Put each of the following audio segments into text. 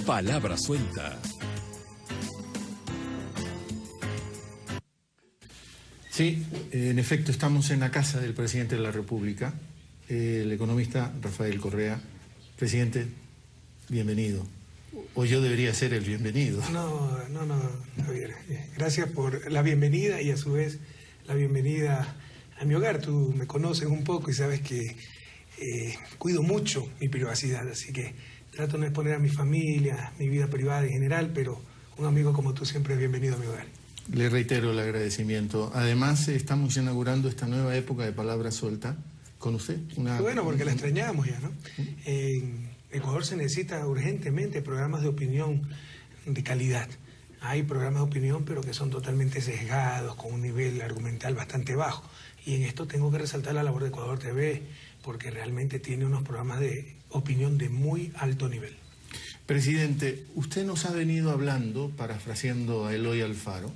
Palabra suelta. Sí, en efecto, estamos en la casa del presidente de la República, el economista Rafael Correa. Presidente, bienvenido. O yo debería ser el bienvenido. No, Javier. Gracias por la bienvenida y a su vez la bienvenida a mi hogar. Tú me conoces un poco y sabes que cuido mucho mi privacidad, así que trato de no exponer a mi familia, mi vida privada en general, pero un amigo como tú siempre es bienvenido a mi hogar. Le reitero el agradecimiento. Además, estamos inaugurando esta nueva época de Palabra Suelta con usted. Bueno, porque la extrañábamos ya, ¿no? En Ecuador se necesita urgentemente programas de opinión de calidad. Hay programas de opinión, pero que son totalmente sesgados, con un nivel argumental bastante bajo. Y en esto tengo que resaltar la labor de Ecuador TV, porque realmente tiene unos programas de opinión de muy alto nivel. Presidente, usted nos ha venido hablando, parafraseando a Eloy Alfaro,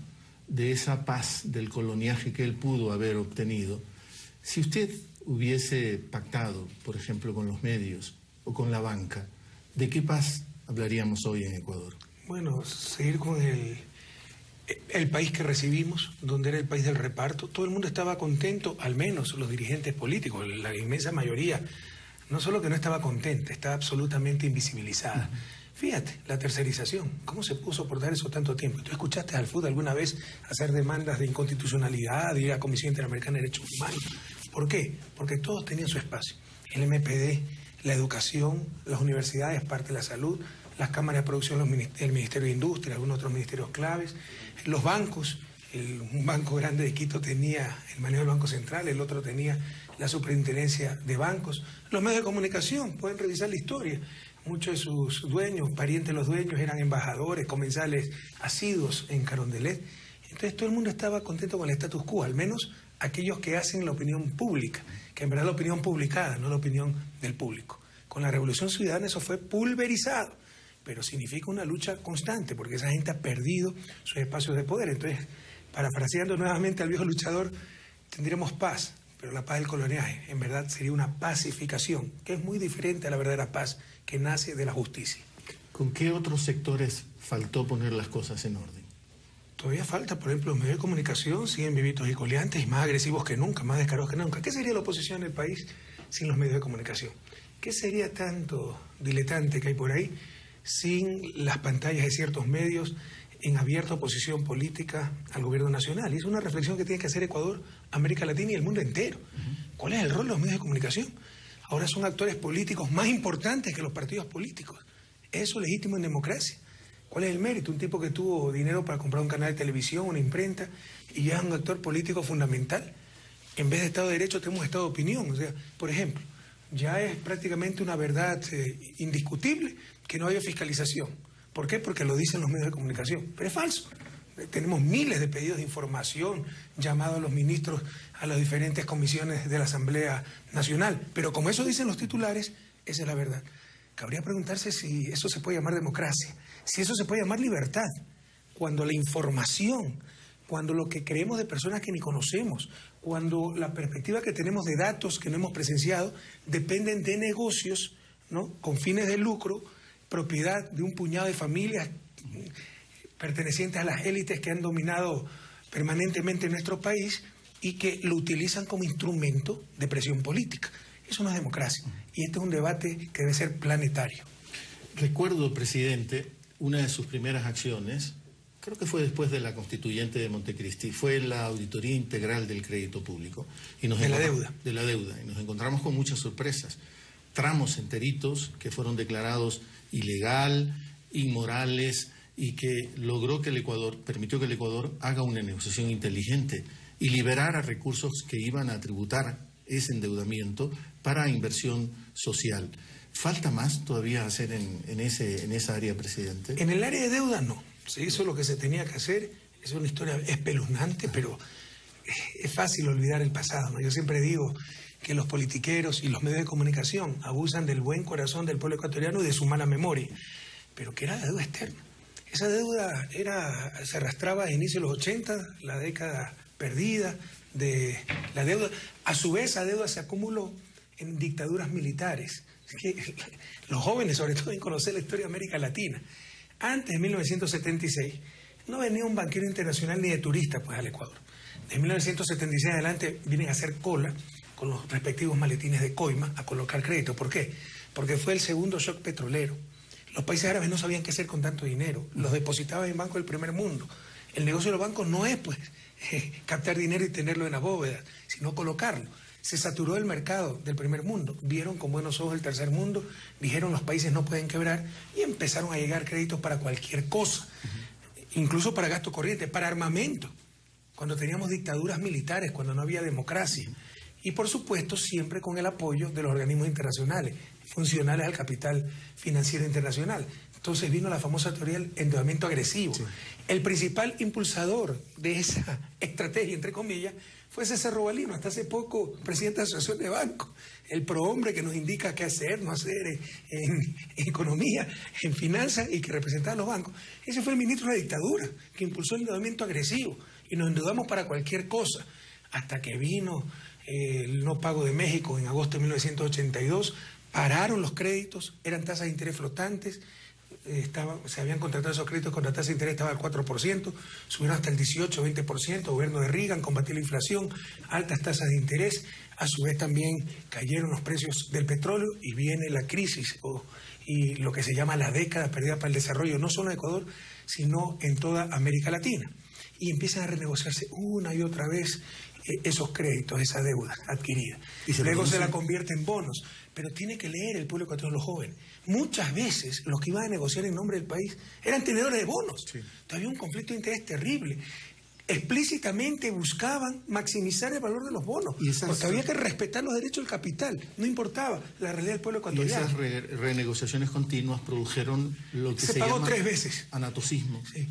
de esa paz del coloniaje que él pudo haber obtenido. Si usted hubiese pactado, por ejemplo, con los medios o con la banca, ¿de qué paz hablaríamos hoy en Ecuador? Bueno, seguir con el país que recibimos, donde era el país del reparto. Todo el mundo estaba contento, al menos los dirigentes políticos, la inmensa mayoría. No solo que no estaba contenta, estaba absolutamente invisibilizada. Fíjate, la tercerización, ¿cómo se pudo soportar eso tanto tiempo? ¿Tú escuchaste al FUD alguna vez hacer demandas de inconstitucionalidad, de ir a la Comisión Interamericana de Derechos Humanos? ¿Por qué? Porque todos tenían su espacio. El MPD, la educación, las universidades, parte de la salud, las cámaras de producción, el Ministerio de Industria, algunos otros ministerios claves, los bancos. Un banco grande de Quito tenía el manejo del Banco Central, el otro tenía la superintendencia de bancos. Los medios de comunicación, pueden revisar la historia. Muchos de sus dueños, parientes de los dueños, eran embajadores, comensales asiduos en Carondelet. Entonces todo el mundo estaba contento con el status quo, al menos aquellos que hacen la opinión pública, que en verdad la opinión publicada, no la opinión del público. Con la Revolución Ciudadana eso fue pulverizado, pero significa una lucha constante, porque esa gente ha perdido sus espacios de poder. Entonces, parafraseando nuevamente al viejo luchador, tendremos paz, pero la paz del coloniaje en verdad sería una pacificación, que es muy diferente a la verdadera paz que nace de la justicia. ¿Con qué otros sectores faltó poner las cosas en orden? Todavía falta, por ejemplo, los medios de comunicación siguen vivitos y coleantes y más agresivos que nunca, más descarados que nunca. ¿Qué sería la oposición del país sin los medios de comunicación? ¿Qué sería tanto diletante que hay por ahí sin las pantallas de ciertos medios en abierta oposición política al gobierno nacional? Y es una reflexión que tiene que hacer Ecuador, América Latina y el mundo entero. ¿Cuál es el rol de los medios de comunicación? Ahora son actores políticos más importantes que los partidos políticos. ¿Eso es legítimo en democracia? ¿Cuál es el mérito? Un tipo que tuvo dinero para comprar un canal de televisión, una imprenta, y ya es un actor político fundamental. En vez de Estado de Derecho tenemos Estado de opinión. O sea, por ejemplo, ya es prácticamente una verdad indiscutible que no haya fiscalización. ¿Por qué? Porque lo dicen los medios de comunicación. Pero es falso. Tenemos miles de pedidos de información, llamados a los ministros a las diferentes comisiones de la Asamblea Nacional. Pero como eso dicen los titulares, esa es la verdad. Cabría preguntarse si eso se puede llamar democracia, si eso se puede llamar libertad, cuando la información, cuando lo que creemos de personas que ni conocemos, cuando la perspectiva que tenemos de datos que no hemos presenciado, dependen de negocios, ¿no?, con fines de lucro, propiedad de un puñado de familias pertenecientes a las élites que han dominado permanentemente nuestro país y que lo utilizan como instrumento de presión política. Eso no es democracia. Y este es un debate que debe ser planetario. Recuerdo, presidente, una de sus primeras acciones, creo que fue después de la constituyente de Montecristi, fue la auditoría integral del crédito público. Y de la deuda. De la deuda. Y nos encontramos con muchas sorpresas. Tramos enteritos que fueron declarados ilegal, inmorales, y que logró que el Ecuador, permitió que el Ecuador haga una negociación inteligente y liberara recursos que iban a tributar ese endeudamiento para inversión social. ¿Falta más todavía hacer en esa área, presidente? En el área de deuda no. Se hizo lo que se tenía que hacer. Es una historia espeluznante, pero es fácil olvidar el pasado, ¿no? Yo siempre digo que los politiqueros y los medios de comunicación abusan del buen corazón del pueblo ecuatoriano y de su mala memoria, pero que era la deuda externa. Esa deuda se arrastraba a inicios de los 80, la década perdida de la deuda. A su vez, esa deuda se acumuló en dictaduras militares. Es que los jóvenes, sobre todo, deben conocer la historia de América Latina. Antes de 1976, no venía un banquero internacional ni de turista pues, al Ecuador. De 1976 adelante vienen a hacer cola con los respectivos maletines de coima a colocar crédito. ¿Por qué? Porque fue el segundo shock petrolero. Los países árabes no sabían qué hacer con tanto dinero. Los depositaban en bancos del primer mundo. El negocio de los bancos no es pues captar dinero y tenerlo en la bóveda, sino colocarlo. Se saturó el mercado del primer mundo. Vieron con buenos ojos el tercer mundo, dijeron los países no pueden quebrar y empezaron a llegar créditos para cualquier cosa, incluso para gasto corriente, para armamento, cuando teníamos dictaduras militares, cuando no había democracia. Y por supuesto siempre con el apoyo de los organismos internacionales, funcionales al capital financiero internacional. Entonces vino la famosa teoría del endeudamiento agresivo. Sí. El principal impulsador de esa estrategia, entre comillas, fue César Robalino, hasta hace poco presidente de la Asociación de Bancos, el prohombre que nos indica qué hacer, no hacer en economía, en finanzas y que representaba a los bancos. Ese fue el ministro de la dictadura que impulsó el endeudamiento agresivo y nos endeudamos para cualquier cosa, hasta que vino el no pago de México en agosto de 1982, pararon los créditos, eran tasas de interés flotantes, se habían contratado esos créditos con la tasa de interés estaba al 4%, subieron hasta el 18, 20%, gobierno de Reagan combatió la inflación, altas tasas de interés, a su vez también cayeron los precios del petróleo y viene la crisis y lo que se llama la década perdida para el desarrollo, no solo en Ecuador, sino en toda América Latina. Y empiezan a renegociarse una y otra vez esos créditos, esa deuda adquirida. Y luego se la convierte en bonos. Pero tiene que leer el pueblo ecuatoriano, los jóvenes. Muchas veces los que iban a negociar en nombre del país eran tenedores de bonos. Sí. Había un conflicto de interés terrible. Explícitamente buscaban maximizar el valor de los bonos, porque había que respetar los derechos del capital, no importaba la realidad del pueblo ecuatoriano. Y esas renegociaciones continuas produjeron lo que se pagó llama 3 veces. Anatosismo. Sí.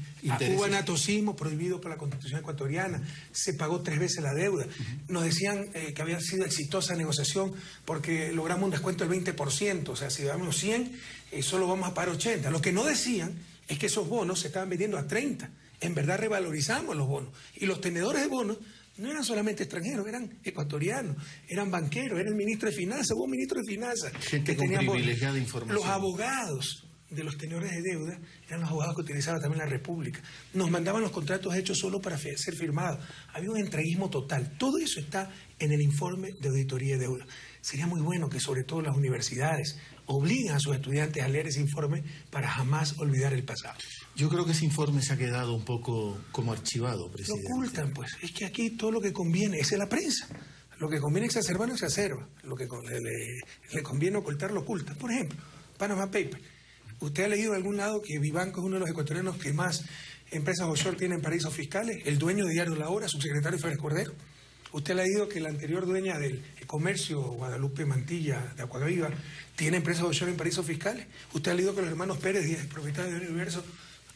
Hubo anatosismo prohibido por la Constitución ecuatoriana, se pagó 3 veces la deuda. Nos decían que había sido exitosa negociación porque logramos un descuento del 20%, o sea, si damos 100, solo vamos a pagar 80. Lo que no decían es que esos bonos se estaban vendiendo a 30. En verdad revalorizamos los bonos. Y los tenedores de bonos no eran solamente extranjeros, eran ecuatorianos, eran banqueros, era el ministro de Finanzas, hubo un ministro de Finanzas. Gente con privilegiada información. Los abogados de los tenedores de deuda eran los abogados que utilizaba también la República. Nos mandaban los contratos hechos solo para ser firmados. Había un entreguismo total. Todo eso está en el informe de auditoría de deuda. Sería muy bueno que sobre todo las universidades obliguen a sus estudiantes a leer ese informe para jamás olvidar el pasado. Yo creo que ese informe se ha quedado un poco como archivado, presidente. Lo ocultan, pues. Es que aquí todo lo que conviene, esa es la prensa. Lo que conviene exacerbar no exacerba. Lo que le conviene ocultar, lo oculta. Por ejemplo, Panama Papers. ¿Usted ha leído de algún lado que Vivanco es uno de los ecuatorianos que más empresas offshore tienen paraísos fiscales? El dueño de Diario La Hora, subsecretario Félix Cordero. ¿Usted ha leído que la anterior dueña del comercio, Guadalupe Mantilla, de Acuaviva, tiene empresas offshore en paraísos fiscales? ¿Usted ha leído que los hermanos Pérez, propietarios del Universo,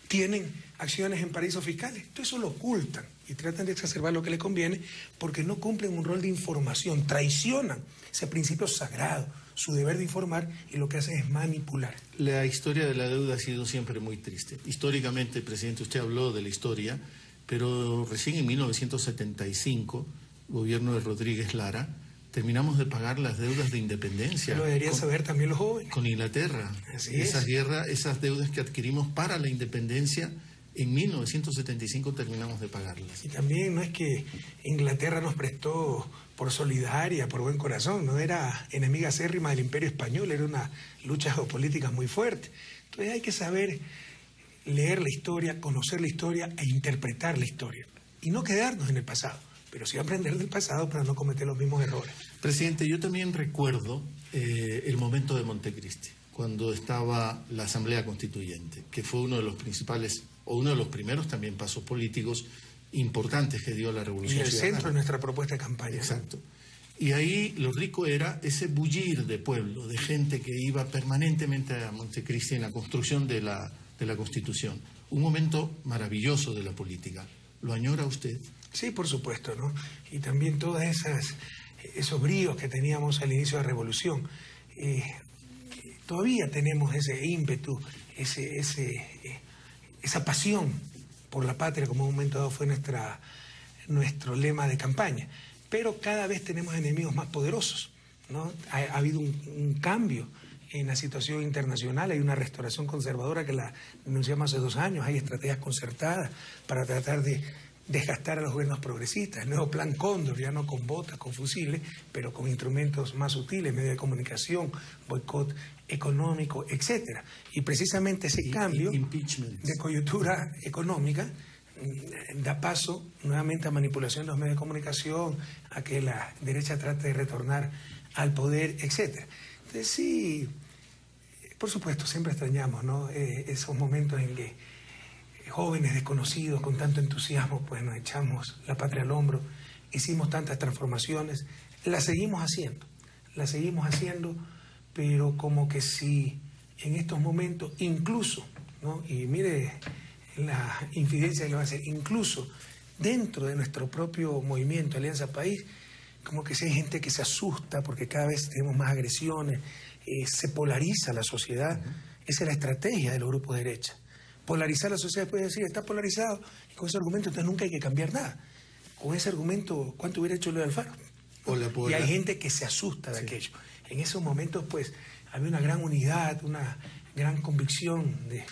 tienen acciones en paraísos fiscales? Todo eso lo ocultan y tratan de exacerbar lo que les conviene porque no cumplen un rol de información, traicionan ese principio sagrado, su deber de informar, y lo que hacen es manipular. La historia de la deuda ha sido siempre muy triste. Históricamente, presidente, usted habló de la historia, pero recién en 1975, gobierno de Rodríguez Lara, terminamos de pagar las deudas de independencia. Lo deberían saber también los jóvenes. Con Inglaterra. Así es. Esas deudas que adquirimos para la independencia, en 1975 terminamos de pagarlas. Y también no es que Inglaterra nos prestó por solidaria, por buen corazón, no era enemiga acérrima del Imperio Español, era una lucha geopolítica muy fuerte. Entonces hay que saber leer la historia, conocer la historia e interpretar la historia. Y no quedarnos en el pasado, pero sí aprender del pasado para no cometer los mismos errores. Presidente, yo también recuerdo el momento de Montecristi, cuando estaba la Asamblea Constituyente, que fue uno de los principales, o uno de los primeros también pasos políticos importantes que dio la Revolución Ciudadana. Y el Ciudadana. centro de nuestra propuesta de campaña. Exacto. Y ahí lo rico era ese bullir de pueblo, de gente que iba permanentemente a Montecristi en la construcción de la Constitución. Un momento maravilloso de la política. ¿Lo añora usted? Sí, por supuesto, ¿no? Y también todos esos bríos que teníamos al inicio de la Revolución. Todavía tenemos ese ímpetu, esa pasión por la patria, como en un momento dado fue nuestro lema de campaña. Pero cada vez tenemos enemigos más poderosos. ¿no? Ha habido un cambio en la situación internacional, hay una restauración conservadora que la denunciamos hace 2 años, hay estrategias concertadas para tratar de desgastar a los gobiernos progresistas, el nuevo plan Cóndor, ya no con botas, con fusiles, pero con instrumentos más sutiles, medios de comunicación, boicot económico, etcétera. Y precisamente ese cambio de coyuntura económica da paso nuevamente a manipulación de los medios de comunicación, a que la derecha trate de retornar al poder, etcétera. Entonces sí, por supuesto, siempre extrañamos, ¿no? Esos momentos en que jóvenes desconocidos con tanto entusiasmo pues nos echamos la patria al hombro, hicimos tantas transformaciones, las seguimos haciendo, pero como que si en estos momentos incluso, ¿no? Y mire la infidencia que le va a hacer, incluso dentro de nuestro propio movimiento Alianza País, como que si hay gente que se asusta porque cada vez tenemos más agresiones, se polariza la sociedad. Esa es la estrategia de los grupos de derecha. Polarizar la sociedad, puede decir, está polarizado, y con ese argumento entonces nunca hay que cambiar nada. Con ese argumento, ¿cuánto hubiera hecho Leo Alfaro? Y hay gente que se asusta de aquello. En esos momentos, pues, había una gran unidad, una gran convicción de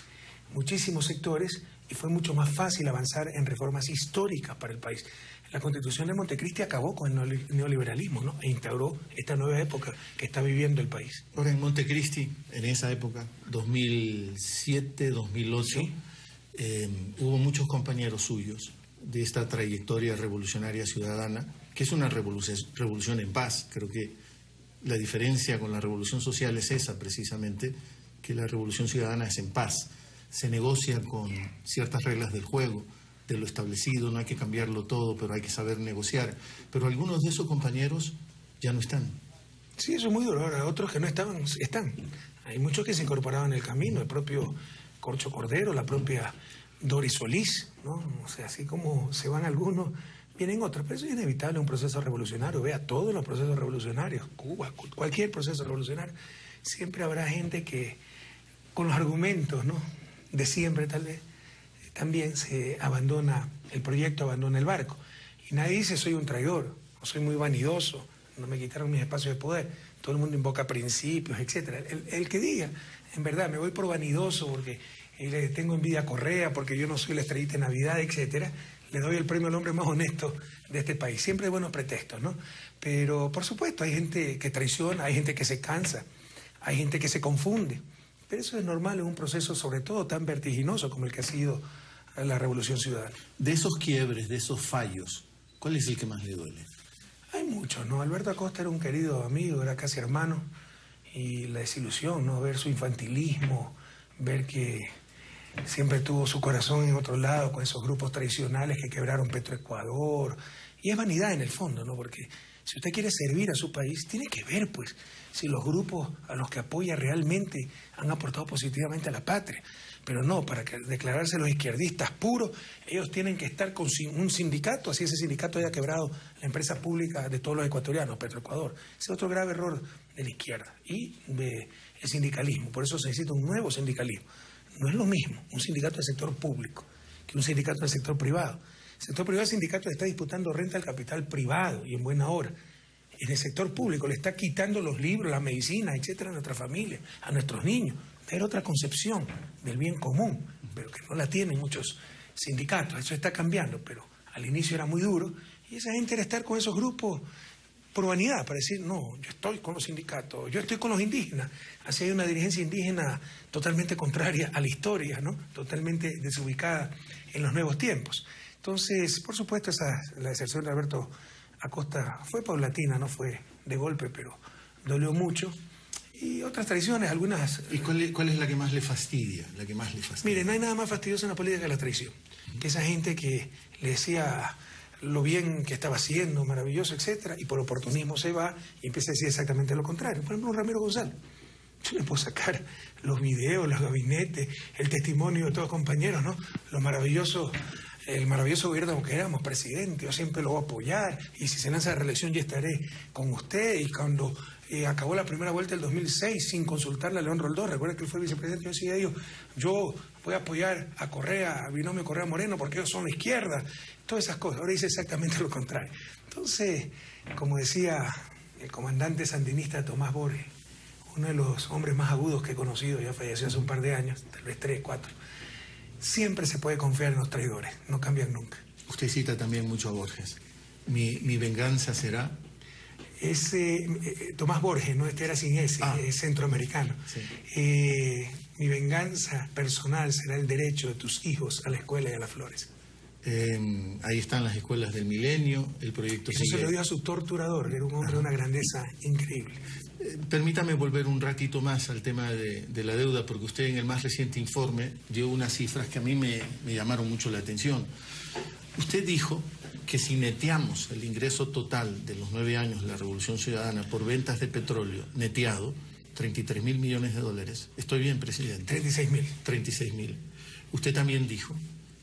muchísimos sectores, y fue mucho más fácil avanzar en reformas históricas para el país. La Constitución de Montecristi acabó con el neoliberalismo, ¿no? E instauró esta nueva época que está viviendo el país. Ahora, en Montecristi, en esa época, 2007, 2008, ¿sí? Hubo muchos compañeros suyos de esta trayectoria revolucionaria ciudadana, que es una revolución en paz. Creo que la diferencia con la revolución social es esa, precisamente, que la revolución ciudadana es en paz. Se negocia con ciertas reglas del juego, de lo establecido, no hay que cambiarlo todo, pero hay que saber negociar. Pero algunos de esos compañeros ya no están. Sí, eso es muy duro. Ahora, otros que no estaban, están. Hay muchos que se incorporaron en el camino, el propio Corcho Cordero, la propia Doris Solís, ¿no? O sea, así como se van algunos, vienen otros. Pero eso es inevitable, un proceso revolucionario. Vea todos los procesos revolucionarios, Cuba, cualquier proceso revolucionario. Siempre habrá gente que, con los argumentos, ¿no?, de siempre tal vez, también se abandona el proyecto, abandona el barco. Y nadie dice soy un traidor, o soy muy vanidoso, no me quitaron mis espacios de poder. Todo el mundo invoca principios, etcétera. El que diga, en verdad, me voy por vanidoso porque le tengo envidia a Correa, porque yo no soy la estrellita de Navidad, etcétera, le doy el premio al hombre más honesto de este país. Siempre hay buenos pretextos, ¿no? Pero, por supuesto, hay gente que traiciona, hay gente que se cansa, hay gente que se confunde. Pero eso es normal en un proceso, sobre todo, tan vertiginoso como el que ha sido la Revolución Ciudadana. De esos quiebres, de esos fallos, ¿cuál es el que más le duele? Hay muchos, ¿no? Alberto Acosta era un querido amigo, era casi hermano, y la desilusión, ¿no? Ver su infantilismo, ver que siempre tuvo su corazón en otro lado, con esos grupos tradicionales que quebraron Petroecuador. Y es vanidad en el fondo, ¿no? Porque si usted quiere servir a su país, tiene que ver, pues, si los grupos a los que apoya realmente han aportado positivamente a la patria. Pero no, para declararse los izquierdistas puros, ellos tienen que estar con un sindicato, así ese sindicato haya quebrado la empresa pública de todos los ecuatorianos, Petroecuador. Ese es otro grave error de la izquierda y del sindicalismo. Por eso se necesita un nuevo sindicalismo. No es lo mismo un sindicato del sector público que un sindicato del sector privado. El sector privado, el sindicato le está disputando renta al capital privado y en buena hora. En el sector público le está quitando los libros, la medicina, etcétera, a nuestra familia, a nuestros niños. Era otra concepción del bien común, pero que no la tienen muchos sindicatos. Eso está cambiando, pero al inicio era muy duro. Y esa gente era estar con esos grupos por vanidad, para decir, no, yo estoy con los sindicatos, yo estoy con los indígenas. Así hay una dirigencia indígena totalmente contraria a la historia, ¿no? Totalmente desubicada en los nuevos tiempos. Entonces, por supuesto, la deserción de Alberto Acosta fue paulatina, no fue de golpe, pero dolió mucho. Y otras tradiciones, algunas... ¿Y cuál es la que más le fastidia? Mire, no hay nada más fastidioso en la política que la traición. Que esa gente que le decía lo bien que estaba haciendo, maravilloso, etcétera, y por oportunismo se va y empieza a decir exactamente lo contrario. Por ejemplo, Ramiro González. Yo le puedo sacar los videos, los gabinetes, el testimonio de todos los compañeros, ¿no? El maravilloso gobierno que éramos, presidente, yo siempre lo voy a apoyar, y si se lanza la reelección yo estaré con usted, y cuando acabó la primera vuelta del 2006 sin consultarle a León Roldós, recuerda que él fue vicepresidente, yo decía a ellos, yo voy a apoyar a Correa, a binomio Correa Moreno, porque ellos son la izquierda, todas esas cosas. Ahora dice exactamente lo contrario. Entonces, como decía el comandante sandinista Tomás Borges, uno de los hombres más agudos que he conocido, ya falleció hace un par de años, tal vez 3, 4. Siempre se puede confiar en los traidores, no cambian nunca. Usted cita también mucho a Borges. Mi venganza será... Tomás Borges, ¿no? Este era sin S, es centroamericano. Sí. Mi venganza personal será el derecho de tus hijos a la escuela y a las flores. Ahí están las escuelas del milenio, el proyecto... Eso se lo dio a su torturador, que era un hombre de una grandeza increíble. Permítame volver un ratito más al tema de la deuda, porque usted en el más reciente informe dio unas cifras que a mí me llamaron mucho la atención. Usted dijo que si neteamos el ingreso total de los 9 años de la Revolución Ciudadana por ventas de petróleo neteado, 33.000 millones de dólares. ¿Estoy bien, presidente? 36.000. 36.000. Usted también dijo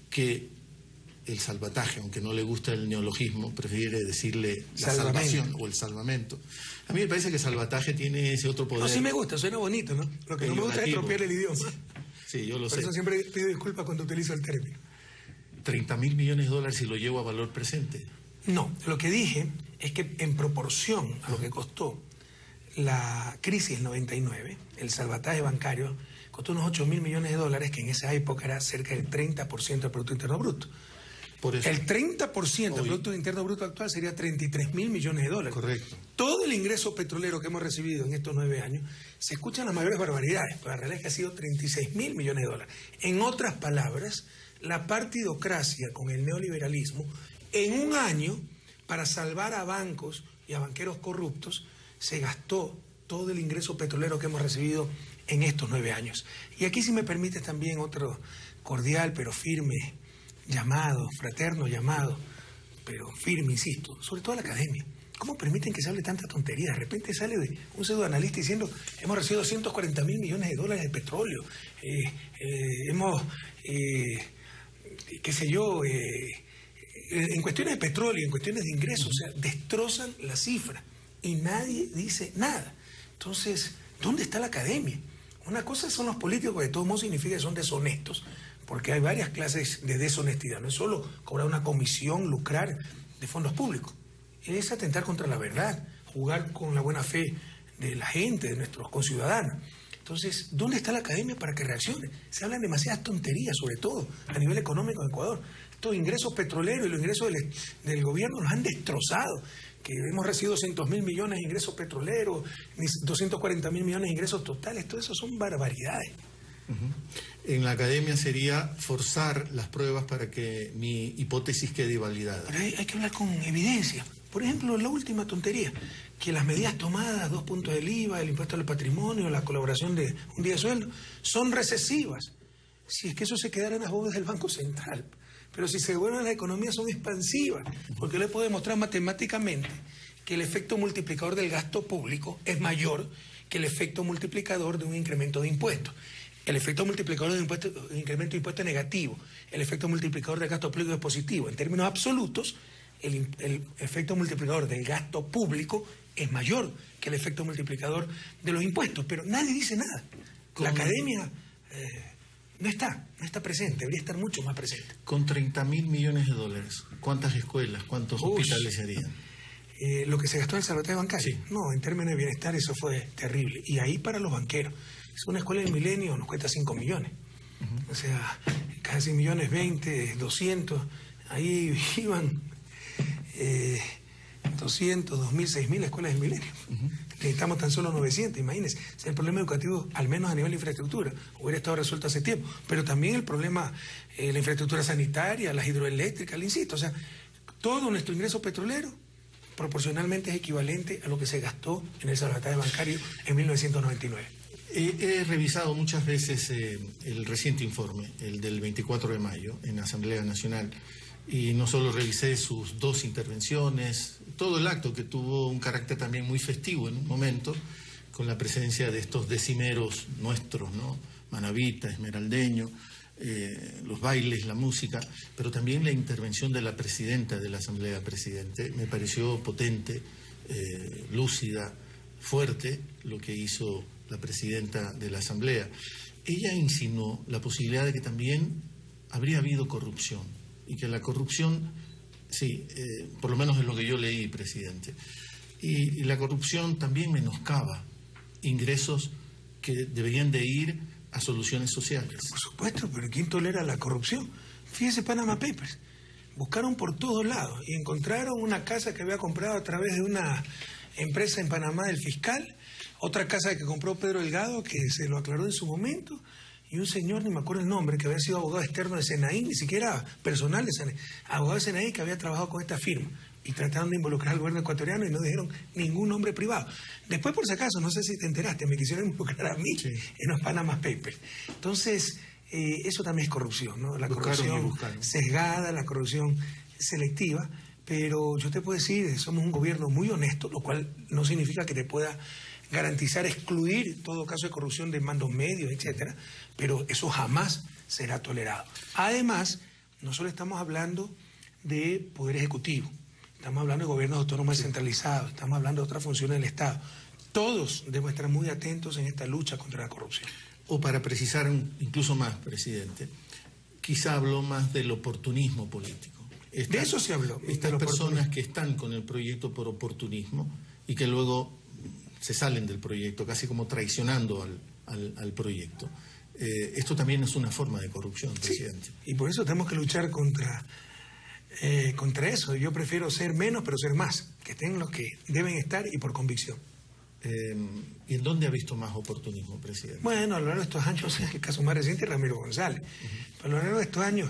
que el salvataje, aunque no le gusta el neologismo, prefiere decirle la salvación o el salvamento. A mí me parece que salvataje tiene ese otro poder. No, sí me gusta, suena bonito, ¿no? Lo que no me gusta es estropear el idioma. Sí, yo lo sé. Por eso siempre pido disculpas cuando utilizo el término. 30.000 millones de dólares si lo llevo a valor presente. No, lo que dije es que en proporción a lo que costó la crisis del 99, el salvataje bancario costó unos 8.000 millones de dólares, que en esa época era cerca del 30% del Producto Interno Bruto. Por eso, el 30% del Producto Interno Bruto actual sería 33.000 millones de dólares. Correcto. Todo el ingreso petrolero que hemos recibido en estos 9 años, se escuchan las mayores barbaridades, pero la realidad es que ha sido 36.000 millones de dólares. En otras palabras, la partidocracia con el neoliberalismo, en un año, para salvar a bancos y a banqueros corruptos, se gastó todo el ingreso petrolero que hemos recibido en estos 9 años. Y aquí, si me permites, también otro cordial pero firme llamado, fraterno llamado, pero firme, insisto, sobre todo a la academia. ¿Cómo permiten que se hable tanta tontería? De repente sale un pseudoanalista diciendo hemos recibido 240.000 millones de dólares de petróleo, hemos, qué sé yo, en cuestiones de petróleo, en cuestiones de ingresos, o sea, destrozan la cifra y nadie dice nada. Entonces, ¿dónde está la academia? Una cosa son los políticos, que de todos modos significa que son deshonestos, porque hay varias clases de deshonestidad. No es solo cobrar una comisión, lucrar de fondos públicos. Es atentar contra la verdad, jugar con la buena fe de la gente, de nuestros conciudadanos. Entonces, ¿dónde está la academia para que reaccione? Se hablan demasiadas tonterías, sobre todo a nivel económico en Ecuador. Estos ingresos petroleros y los ingresos del gobierno los han destrozado. Que hemos recibido 200.000 millones de ingresos petroleros, 240.000 millones de ingresos totales. Todo eso son barbaridades. En la academia sería forzar las pruebas para que mi hipótesis quede validada. Pero hay que hablar con evidencia. Por ejemplo, la última tontería, que las medidas tomadas, 2 puntos del IVA, el impuesto al patrimonio, la colaboración de un día de sueldo, son recesivas. Si es que eso se quedara en las bóvedas del Banco Central. Pero si se devuelven a la economía son expansivas, porque le puedo demostrar matemáticamente que el efecto multiplicador del gasto público es mayor que el efecto multiplicador de un incremento de impuestos. El efecto multiplicador de un incremento de impuestos es negativo, el efecto multiplicador del gasto público es positivo. En términos absolutos, el efecto multiplicador del gasto público es mayor que el efecto multiplicador de los impuestos, pero nadie dice nada. La academia no está presente, debería estar mucho más presente. Con 30.000 millones de dólares, ¿cuántas escuelas, cuántos hospitales se harían? Lo que se gastó en el salvataje bancario. Sí. No, en términos de bienestar eso fue terrible. Y ahí para los banqueros. Una escuela del milenio nos cuesta 5 millones. O sea, casi millones, 20, 200. Ahí iban 200, 2.000, 6.000 escuelas del milenio. Necesitamos tan solo 900, imagínense. O sea, el problema educativo, al menos a nivel de infraestructura, hubiera estado resuelto hace tiempo. Pero también el problema, la infraestructura sanitaria, las hidroeléctricas, le insisto. O sea, todo nuestro ingreso petrolero proporcionalmente es equivalente a lo que se gastó en el salvataje bancario en 1999. He revisado muchas veces el reciente informe, el del 24 de mayo, en la Asamblea Nacional, y no solo revisé sus 2 intervenciones, todo el acto que tuvo un carácter también muy festivo en un momento, con la presencia de estos decimeros nuestros, ¿no? Manabita, Esmeraldeño, los bailes, la música, pero también la intervención de la presidenta de la Asamblea, presidente, me pareció potente, lúcida, fuerte, lo que hizo la presidenta de la Asamblea. Ella insinuó la posibilidad de que también habría habido corrupción y que la corrupción, sí, por lo menos es lo que yo leí, presidente, Y la corrupción también menoscaba ingresos que deberían de ir a soluciones sociales. Por supuesto, pero ¿quién tolera la corrupción? Fíjese Panama Papers. Buscaron por todos lados y encontraron una casa que había comprado a través de una empresa en Panamá del fiscal, otra casa que compró Pedro Delgado, que se lo aclaró en su momento, y un señor, ni me acuerdo el nombre, que había sido abogado externo de Senaí, ni siquiera personal de Senaí, abogado de Senaí que había trabajado con esta firma. Y trataron de involucrar al gobierno ecuatoriano y no dijeron ningún nombre privado. Después, por si acaso, no sé si te enteraste, me quisieron involucrar a mí en los Panama Papers. Entonces, eso también es corrupción, ¿no? La corrupción sesgada, la corrupción selectiva. Pero yo te puedo decir, somos un gobierno muy honesto, lo cual no significa que te pueda garantizar excluir todo caso de corrupción de mandos medios, etcétera, pero eso jamás será tolerado. Además, no solo estamos hablando de poder ejecutivo, estamos hablando de gobiernos autónomos descentralizados, estamos hablando de otras funciones del Estado. Todos debemos estar muy atentos en esta lucha contra la corrupción. O para precisar incluso más, presidente, quizá habló más del oportunismo político. De eso se habló. Estas personas que están con el proyecto por oportunismo y que luego se salen del proyecto, casi como traicionando al proyecto. Esto también es una forma de corrupción, presidente. Sí, y por eso tenemos que luchar contra eso. Yo prefiero ser menos, pero ser más. Que estén los que deben estar y por convicción. ¿Y en dónde ha visto más oportunismo, presidente? Bueno, a lo largo de estos años, el caso más reciente es Ramiro González. A lo largo de estos años,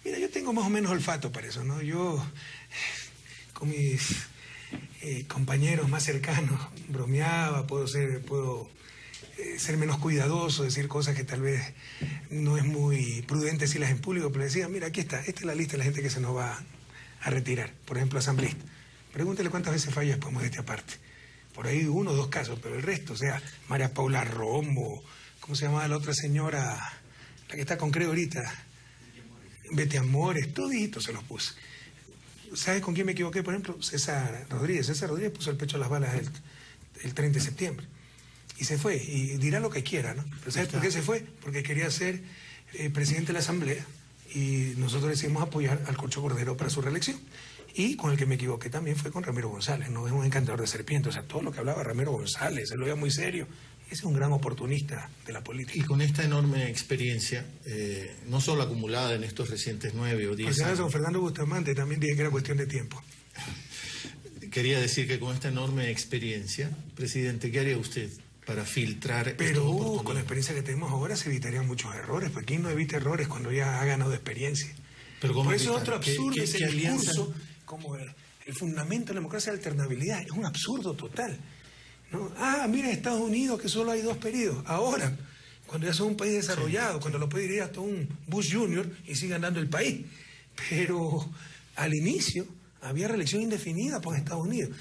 mira, yo tengo más o menos olfato para eso, ¿no? Yo, con mis compañeros más cercanos, bromeaba, puedo ser menos cuidadoso, decir cosas que tal vez no es muy prudente decirlas en público, pero decía, mira, aquí está, esta es la lista de la gente que se nos va a retirar. Por ejemplo, asambleísta. Pregúntele cuántas veces falla después de esta parte. Por ahí 1 o 2 casos, pero el resto, o sea, María Paula Romo, ¿cómo se llamaba la otra señora, la que está con Creo ahorita? Betty Amores, todito se los puse. ¿Sabes con quién me equivoqué? Por ejemplo, César Rodríguez. César Rodríguez puso el pecho a las balas el 30 de septiembre. Y se fue, y dirá lo que quiera, ¿no? Pero ¿sabes por qué se fue? Porque quería ser presidente de la Asamblea y nosotros decidimos apoyar al Corcho Cordero para su reelección. Y con el que me equivoqué también fue con Ramiro González, no es un encantador de serpientes, o sea, todo lo que hablaba Ramiro González, se lo veía muy serio. Ese es un gran oportunista de la política. Y con esta enorme experiencia, no solo acumulada en estos recientes 9 o 10 años. Con Fernando Bustamante también dije que era cuestión de tiempo. Quería decir que con esta enorme experiencia, presidente, ¿qué haría usted para filtrar? Pero con la experiencia que tenemos ahora se evitarían muchos errores, porque ¿quién no evita errores cuando ya ha ganado experiencia? Pero ¿cómo por eso es otro absurdo, ese alianza? discurso como el fundamento de la democracia de alternabilidad, es un absurdo total, ¿no? Mira, Estados Unidos que solo hay 2 periodos. Ahora, cuando ya son un país desarrollado, cuando lo puede ir hasta un Bush Jr. y sigue andando el país. Pero al inicio había reelección indefinida por Estados Unidos.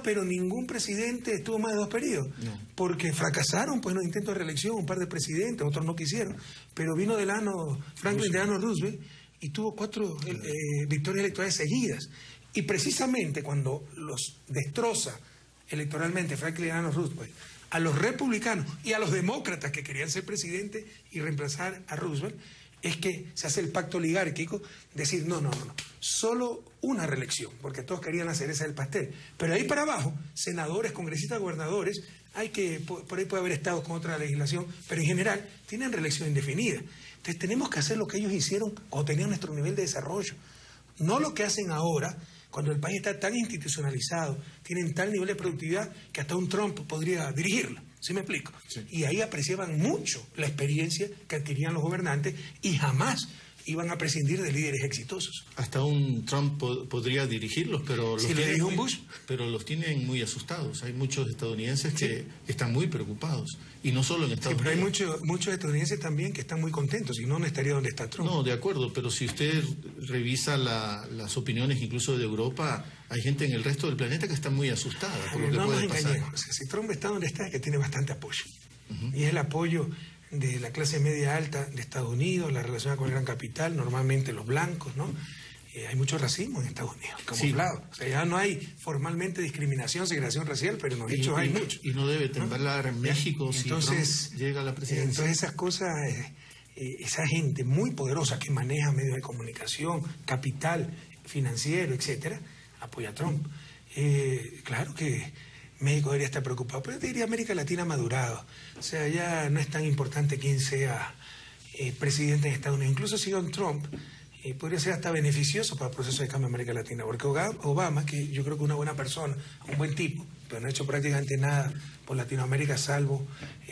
Pero ningún presidente estuvo más de 2 periodos. No. Porque fracasaron pues los intentos de reelección, un par de presidentes, otros no quisieron. Pero vino Franklin Delano Roosevelt y tuvo 4 victorias electorales seguidas. Y precisamente cuando los destroza electoralmente Franklin Delano Roosevelt a los republicanos y a los demócratas que querían ser presidente y reemplazar a Roosevelt, es que se hace el pacto oligárquico, decir no, solo una reelección, porque todos querían la cereza del pastel. Pero ahí para abajo, senadores, congresistas, gobernadores, por ahí puede haber estados con otra legislación, pero en general tienen reelección indefinida. Entonces tenemos que hacer lo que ellos hicieron cuando tenían nuestro nivel de desarrollo, no lo que hacen ahora, cuando el país está tan institucionalizado, tienen tal nivel de productividad que hasta un Trump podría dirigirlo. ¿Sí me explico? Sí. Y ahí apreciaban mucho la experiencia que adquirían los gobernantes y jamás iban a prescindir de líderes exitosos. Hasta un Trump podría dirigirlos, pero los tienen muy asustados. Hay muchos estadounidenses que están muy preocupados. Y no solo en Estados Unidos. Pero hay muchos estadounidenses también que están muy contentos, y no estaría donde está Trump. No, de acuerdo, pero si usted revisa las opiniones incluso de Europa, hay gente en el resto del planeta que está muy asustada por lo que puede pasar. O sea, si Trump está donde está, es que tiene bastante apoyo. Y es el apoyo de la clase media alta de Estados Unidos, la relación con el gran capital, normalmente los blancos, ¿no? Hay mucho racismo en Estados Unidos, camuflado. Sí. O sea, ya no hay formalmente discriminación, segregación racial, pero en los hechos hay mucho. Y no debe temblar en México si Trump llega a la presidencia. Entonces esas cosas, esa gente muy poderosa que maneja medios de comunicación, capital financiero, etcétera, apoya a Trump. Claro que México debería estar preocupado, pero yo te diría América Latina ha madurado. O sea, ya no es tan importante quién sea presidente en Estados Unidos. Incluso si Don Trump podría ser hasta beneficioso para el proceso de cambio en América Latina, porque Obama, que yo creo que es una buena persona, un buen tipo, pero no ha hecho prácticamente nada por Latinoamérica, salvo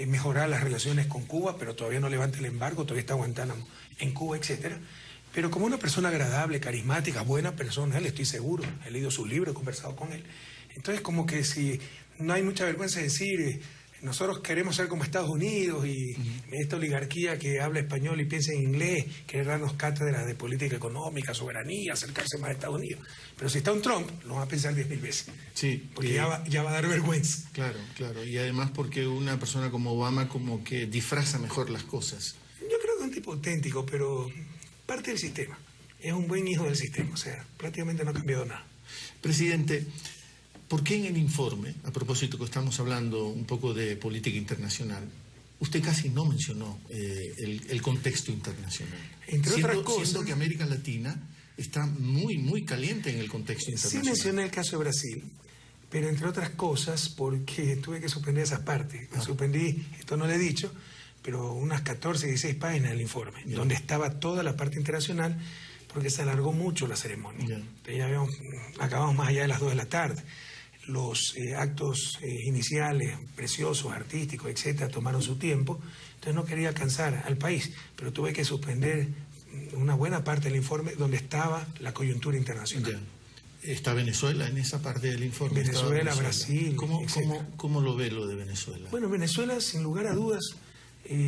mejorar las relaciones con Cuba, pero todavía no levanta el embargo, todavía está Guantánamo en Cuba, etcétera. Pero como una persona agradable, carismática, buena persona, él, estoy seguro, he leído sus libros, he conversado con él. Entonces, como que si no hay mucha vergüenza de decir, nosotros queremos ser como Estados Unidos y esta oligarquía que habla español y piensa en inglés, quiere darnos cátedras de política económica, soberanía, acercarse más a Estados Unidos. Pero si está un Trump, lo va a pensar 10.000 veces. Sí, porque ya va a dar vergüenza. Claro, claro. Y además porque una persona como Obama como que disfraza mejor las cosas. Yo creo que es un tipo auténtico, pero parte del sistema. Es un buen hijo del sistema, o sea, prácticamente no ha cambiado nada. Presidente, ¿por qué en el informe, a propósito que estamos hablando un poco de política internacional, usted casi no mencionó el contexto internacional? Entre otras cosas, siendo que América Latina está muy, muy caliente en el contexto internacional. Sí mencioné el caso de Brasil, pero entre otras cosas porque tuve que suspender esas partes. Suspendí, esto no lo he dicho, pero unas 14, 16 páginas del informe, donde estaba toda la parte internacional, porque se alargó mucho la ceremonia. Ya acabamos más allá de las 2 de la tarde. Los actos iniciales, preciosos, artísticos, etcétera, tomaron su tiempo, entonces no quería cansar al país, pero tuve que suspender una buena parte del informe donde estaba la coyuntura internacional. ¿Está Venezuela en esa parte del informe? Venezuela, Brasil. ¿Cómo lo ve lo de Venezuela? Bueno, Venezuela, sin lugar a dudas,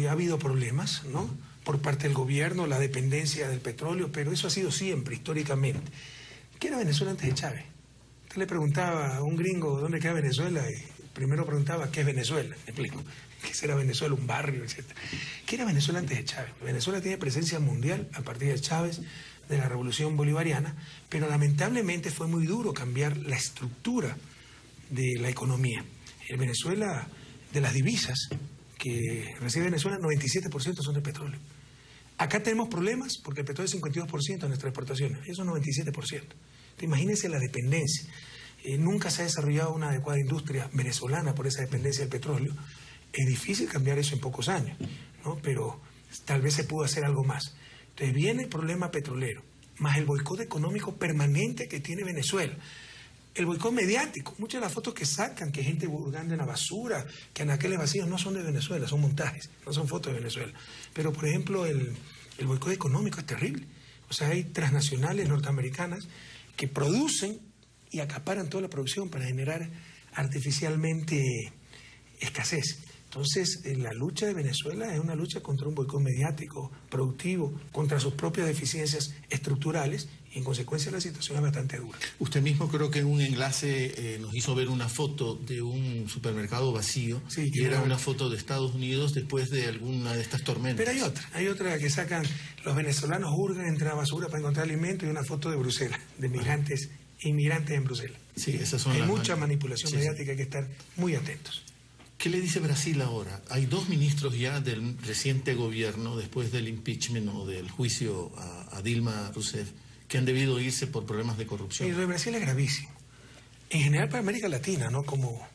ha habido problemas, ¿no? Por parte del gobierno, la dependencia del petróleo, pero eso ha sido siempre, históricamente. ¿Qué era Venezuela antes de Chávez? Usted le preguntaba a un gringo dónde queda Venezuela y primero preguntaba qué es Venezuela. Me explico. ¿Qué será Venezuela? Un barrio, etcétera. ¿Qué era Venezuela antes de Chávez? Venezuela tiene presencia mundial a partir de Chávez, de la Revolución Bolivariana, pero lamentablemente fue muy duro cambiar la estructura de la economía. En Venezuela, de las divisas que recibe Venezuela, 97% son de petróleo. Acá tenemos problemas porque el petróleo es 52% de nuestras exportaciones, eso es 97%. Imagínense la dependencia. Nunca se ha desarrollado una adecuada industria venezolana por esa dependencia del petróleo. Es difícil cambiar eso en pocos años, ¿no? Pero tal vez se pudo hacer algo más. Entonces viene el problema petrolero, más el boicot económico permanente que tiene Venezuela. El boicot mediático, muchas de las fotos que sacan, que gente burgando en la basura, que anaqueles vacíos, no son de Venezuela, son montajes, no son fotos de Venezuela. Pero, por ejemplo, el boicot económico es terrible. O sea, hay transnacionales norteamericanas que producen y acaparan toda la producción para generar artificialmente escasez. Entonces, la lucha de Venezuela es una lucha contra un boicot mediático, productivo, contra sus propias deficiencias estructurales, y en consecuencia la situación es bastante dura. Usted mismo creo que en un enlace nos hizo ver una foto de un supermercado vacío, sí, y era una foto de Estados Unidos después de alguna de estas tormentas. Pero hay otra que sacan, los venezolanos hurgan entre la basura para encontrar alimento, y una foto de Bruselas, de inmigrantes en Bruselas. Sí, esas son hay mucha manipulación mediática, hay que estar muy atentos. ¿Qué le dice Brasil ahora? Hay 2 ministros ya del reciente gobierno, después del impeachment o del juicio a Dilma Rousseff, que han debido irse por problemas de corrupción. Y lo de Brasil es gravísimo. En general para América Latina, ¿no? Como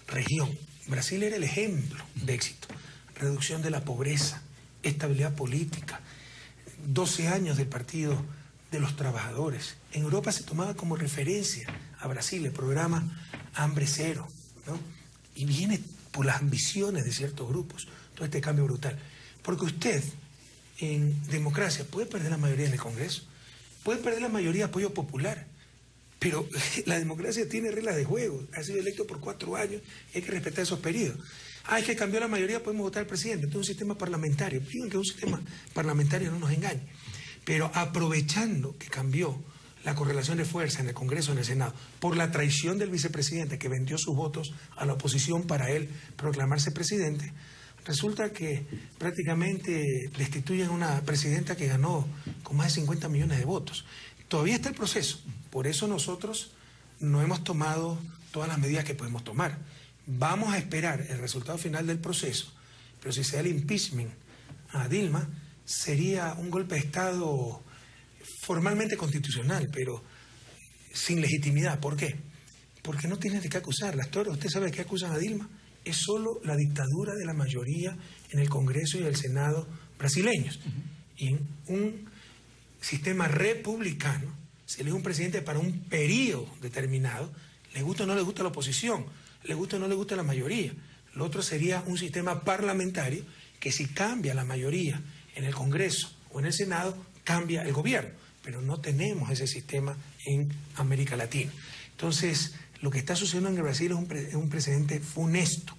región. Brasil era el ejemplo de éxito. Reducción de la pobreza, estabilidad política, 12 años del Partido de los Trabajadores. En Europa se tomaba como referencia a Brasil el programa Hambre Cero, ¿no? Y viene por las ambiciones de ciertos grupos, todo este cambio brutal. Porque usted, en democracia, puede perder la mayoría en el Congreso, puede perder la mayoría de apoyo popular, pero la democracia tiene reglas de juego, ha sido electo por 4 años, hay que respetar esos periodos. Es que cambió la mayoría, podemos votar al presidente, entonces es un sistema parlamentario. Digan que un sistema parlamentario no nos engañe, pero aprovechando que cambió la correlación de fuerza en el Congreso, en el Senado, por la traición del vicepresidente que vendió sus votos a la oposición para él proclamarse presidente, resulta que prácticamente destituyen a una presidenta que ganó con más de 50 millones de votos. Todavía está el proceso, por eso nosotros no hemos tomado todas las medidas que podemos tomar. Vamos a esperar el resultado final del proceso, pero si se da el impeachment a Dilma, sería un golpe de Estado formalmente constitucional, pero sin legitimidad. ¿Por qué? porque no tiene de qué acusarlas. ¿Usted sabe de qué acusan a Dilma? Es solo la dictadura de la mayoría en el Congreso y el Senado brasileños. Y en un sistema republicano se elige un presidente para un periodo determinado, le gusta o no le gusta la oposición, le gusta o no le gusta la mayoría. Lo otro sería un sistema parlamentario que si cambia la mayoría en el Congreso o en el Senado, cambia el gobierno. Pero no tenemos ese sistema en América Latina. Entonces, lo que está sucediendo en Brasil es un precedente funesto.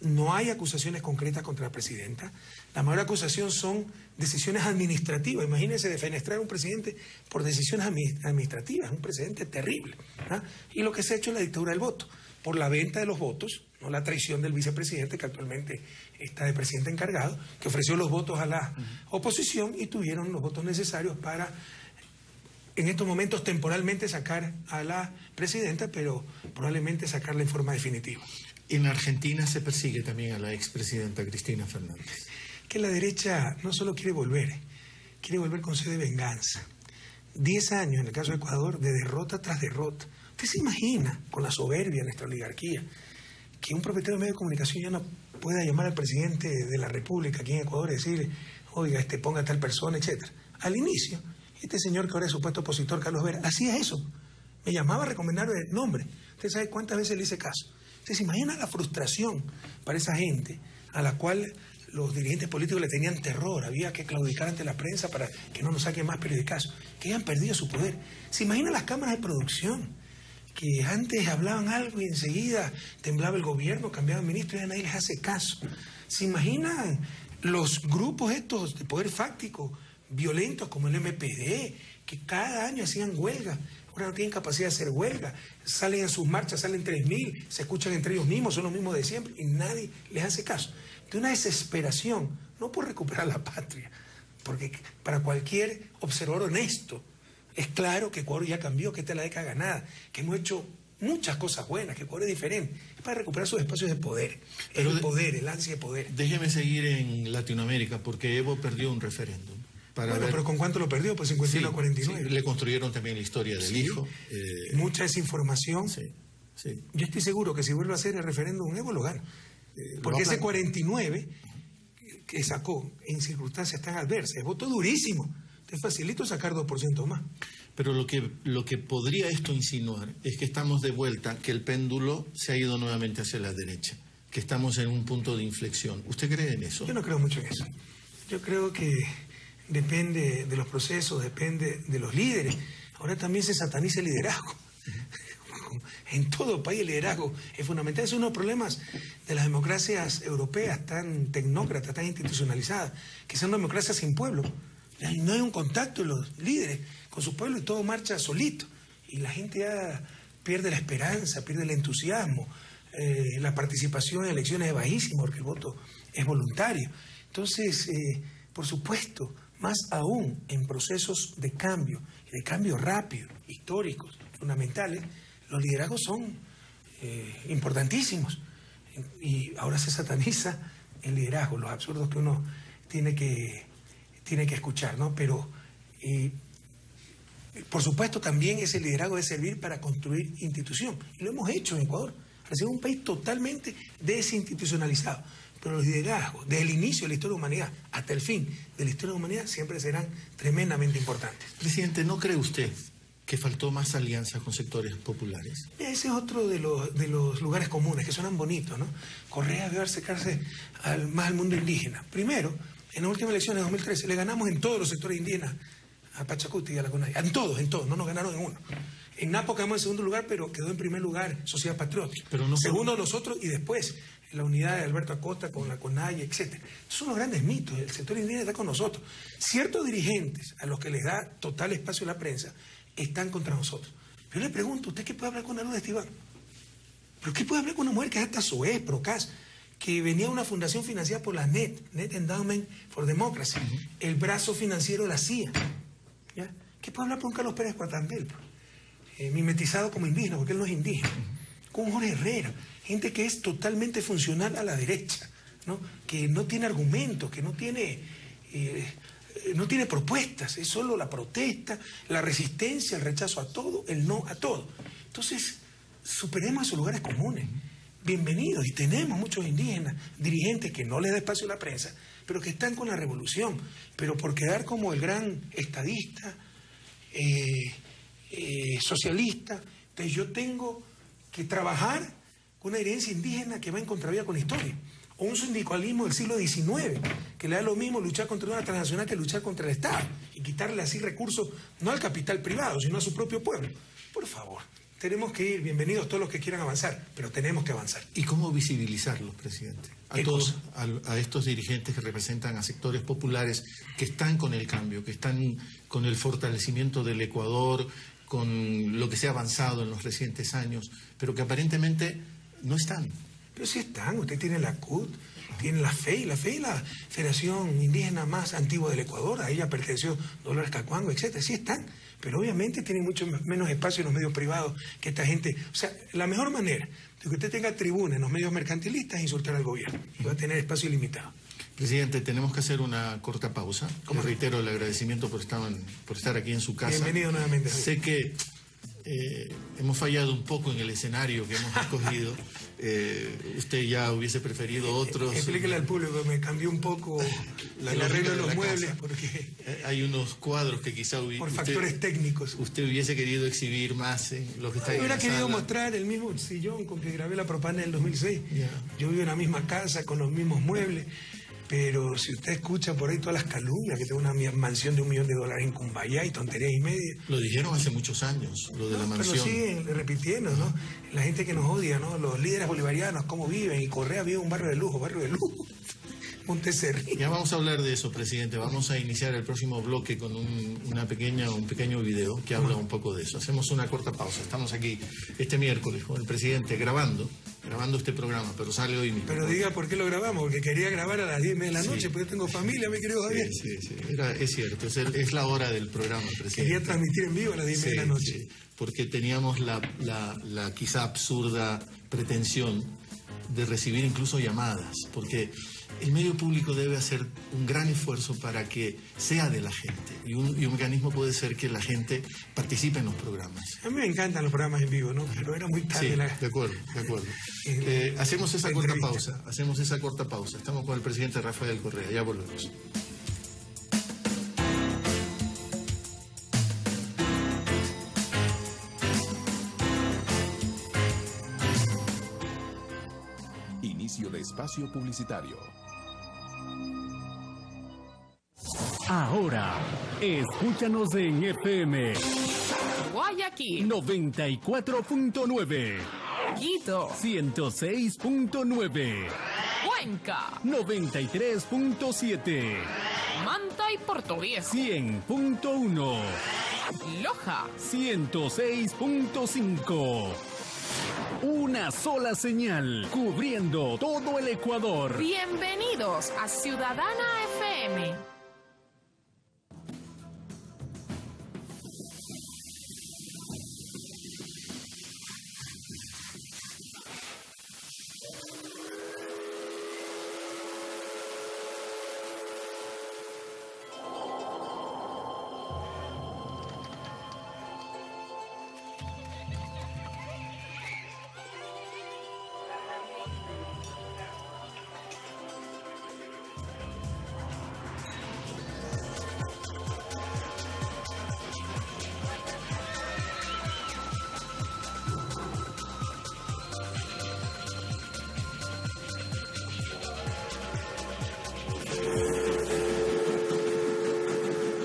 No hay acusaciones concretas contra la presidenta. La mayor acusación son decisiones administrativas. Imagínense defenestrar a un presidente por decisiones administrativas. Es un precedente terrible, ¿no? Y lo que se ha hecho es la dictadura del voto, por la venta de los votos, no la traición del vicepresidente, que actualmente está de presidente encargado, que ofreció los votos a la oposición y tuvieron los votos necesarios para, en estos momentos, temporalmente sacar a la presidenta, pero probablemente sacarla en forma definitiva. En Argentina se persigue también a la expresidenta Cristina Fernández. Que la derecha no solo quiere volver con sed de venganza. 10 años, en el caso de Ecuador, de derrota tras derrota. ¿Usted se imagina, con la soberbia de nuestra oligarquía, que un propietario de medio de comunicación ya no pueda llamar al presidente de la República aquí en Ecuador y decirle, oiga, ponga tal persona, etcétera? Al inicio, este señor que ahora es supuesto opositor, Carlos Vera, hacía eso. Me llamaba a recomendarme el nombre. ¿Usted sabe cuántas veces le hice caso? ¿Usted se imagina la frustración para esa gente a la cual los dirigentes políticos le tenían terror? Había que claudicar ante la prensa para que no nos saquen más periodicazos, que hayan perdido su poder. ¿Se imagina las cámaras de producción? Que antes hablaban algo y enseguida temblaba el gobierno, cambiaban ministros y ya nadie les hace caso. ¿Se imaginan los grupos estos de poder fáctico, violentos como el MPD, que cada año hacían huelga? Ahora no tienen capacidad de hacer huelga, salen en sus marchas, salen 3.000, se escuchan entre ellos mismos, son los mismos de siempre y nadie les hace caso. De una desesperación, no por recuperar la patria, porque para cualquier observador honesto es claro que Ecuador ya cambió, que esta es la década ganada, que hemos hecho muchas cosas buenas, que Ecuador es diferente, es para recuperar sus espacios de poder, el ansia de poder. Déjeme seguir en Latinoamérica, porque Evo perdió un referéndum. Pero ¿con cuánto lo perdió? Pues 51 a 49. Sí, le construyeron también la historia del hijo. Mucha desinformación. Sí. Yo estoy seguro que si vuelve a hacer el referéndum, Evo lo gana. Porque ese 49 que sacó en circunstancias tan adversas, votó durísimo. Te facilito sacar 2% más. Pero lo que podría esto insinuar es que estamos de vuelta, que el péndulo se ha ido nuevamente hacia la derecha, que estamos en un punto de inflexión. ¿Usted cree en eso? Yo no creo mucho en eso. Yo creo que depende de los procesos, depende de los líderes. Ahora también se sataniza el liderazgo. En todo país el liderazgo es fundamental. Es uno de los problemas de las democracias europeas tan tecnócratas, tan institucionalizadas, que son democracias sin pueblo. No hay un contacto de los líderes con su pueblo y todo marcha solito. Y la gente ya pierde la esperanza, pierde el entusiasmo. La participación en elecciones es bajísima porque el voto es voluntario. Entonces, por supuesto, más aún en procesos de cambio rápido, históricos, fundamentales, los liderazgos son importantísimos. Y ahora se sataniza el liderazgo, los absurdos que uno tiene que escuchar, ¿no? Pero, por supuesto, también ese liderazgo debe servir para construir institución. Y lo hemos hecho en Ecuador. Ha sido un país totalmente desinstitucionalizado. Pero los liderazgos, desde el inicio de la historia de la humanidad hasta el fin de la historia de la humanidad, siempre serán tremendamente importantes. Presidente, ¿no cree usted que faltó más alianzas con sectores populares? Ese es otro de los lugares comunes que suenan bonitos, ¿no? Correa debe acercarse más al mundo indígena. Primero, en las últimas elecciones de 2013 le ganamos en todos los sectores indígenas a Pachacuti y a la Conaya. En todos, no nos ganaron en uno. En Napo quedamos en segundo lugar, pero quedó en primer lugar Sociedad Patriótica. Pero no segundo nosotros y después la unidad de Alberto Acosta con la Conaya, etc. Estos son los grandes mitos. El sector indígena está con nosotros. Ciertos dirigentes a los que les da total espacio la prensa están contra nosotros. Yo le pregunto, ¿usted qué puede hablar con Lourdes Esteban? ¿Pero qué puede hablar con una mujer que es hasta SOES, Procas, que venía de una fundación financiada por la Net Endowment for Democracy, el brazo financiero de la CIA? ¿Ya? ¿Qué puede hablar con Carlos Pérez Cuatambel? Mimetizado como indígena, porque él no es indígena. Con Jorge Herrera, gente que es totalmente funcional a la derecha, ¿no? Que no tiene argumentos, que no tiene propuestas, es solo la protesta, la resistencia, el rechazo a todo, el no a todo. Entonces, superemos esos lugares comunes. Bienvenidos, y tenemos muchos indígenas, dirigentes que no les da espacio a la prensa, pero que están con la revolución, pero por quedar como el gran estadista, socialista. Entonces yo tengo que trabajar con una herencia indígena que va en contravía con la historia, o un sindicalismo del siglo XIX, que le da lo mismo luchar contra una transnacional que luchar contra el Estado, y quitarle así recursos, no al capital privado, sino a su propio pueblo. Por favor, tenemos que ir, bienvenidos todos los que quieran avanzar, pero tenemos que avanzar. ¿Y cómo visibilizarlos, presidente? A estos dirigentes que representan a sectores populares que están con el cambio, que están con el fortalecimiento del Ecuador, con lo que se ha avanzado en los recientes años, pero que aparentemente no están. Pero sí están, usted tiene la CUT, tiene la FEI es la Federación Indígena más antigua del Ecuador, a ella perteneció Dolores Cacuango, etc. Sí están, pero obviamente tienen mucho menos espacio en los medios privados que esta gente. O sea, la mejor manera de que usted tenga tribuna en los medios mercantilistas es insultar al gobierno, y va a tener espacio ilimitado. Presidente, tenemos que hacer una corta pausa. Le reitero el agradecimiento por estar aquí en su casa. Bienvenido nuevamente. Sé que hemos fallado un poco en el escenario que hemos escogido. Usted ya hubiese preferido otros. Explíquele al público que me cambió un poco el arreglo de los muebles, porque hay unos cuadros que quizá por factores técnicos. Usted hubiese querido exhibir más en lo que está ahí. Hubiera querido mostrar el mismo sillón con que grabé La Propaganda en el 2006. Yeah. Yo vivo en la misma casa con los mismos muebles. Pero si usted escucha por ahí todas las calumnias, que tengo una mansión de $1 millón en Cumbayá y tonterías y media. Lo dijeron hace muchos años, lo de la mansión. Pero siguen repitiendo, ¿no? La gente que nos odia, ¿no? Los líderes bolivarianos, cómo viven. Y Correa vive en un barrio de lujo. Monteserri. Ya vamos a hablar de eso, presidente. Vamos a iniciar el próximo bloque con un pequeño video que habla un poco de eso. Hacemos una corta pausa. Estamos aquí este miércoles con el presidente grabando este programa, pero sale hoy mismo. Pero diga por qué lo grabamos, porque quería grabar a las 10 de la noche, porque yo tengo familia, mi querido Javier. Sí. Es cierto, es la hora del programa, presidente. Quería transmitir en vivo a las 10 de la noche. Sí, porque teníamos la quizá absurda pretensión de recibir incluso llamadas, porque el medio público debe hacer un gran esfuerzo para que sea de la gente, y un mecanismo puede ser que la gente participe en los programas. A mí me encantan los programas en vivo, ¿no? Pero era muy tarde. Sí, de acuerdo. Hacemos esa corta pausa. Estamos con el presidente Rafael Correa, ya volvemos. Inicio de espacio publicitario. Ahora, escúchanos en FM Guayaquil, 94.9, Quito, 106.9, Cuenca, 93.7, Manta y Portoviejo, 100.1, Loja, 106.5. Una sola señal, cubriendo todo el Ecuador. Bienvenidos a Ciudadana FM.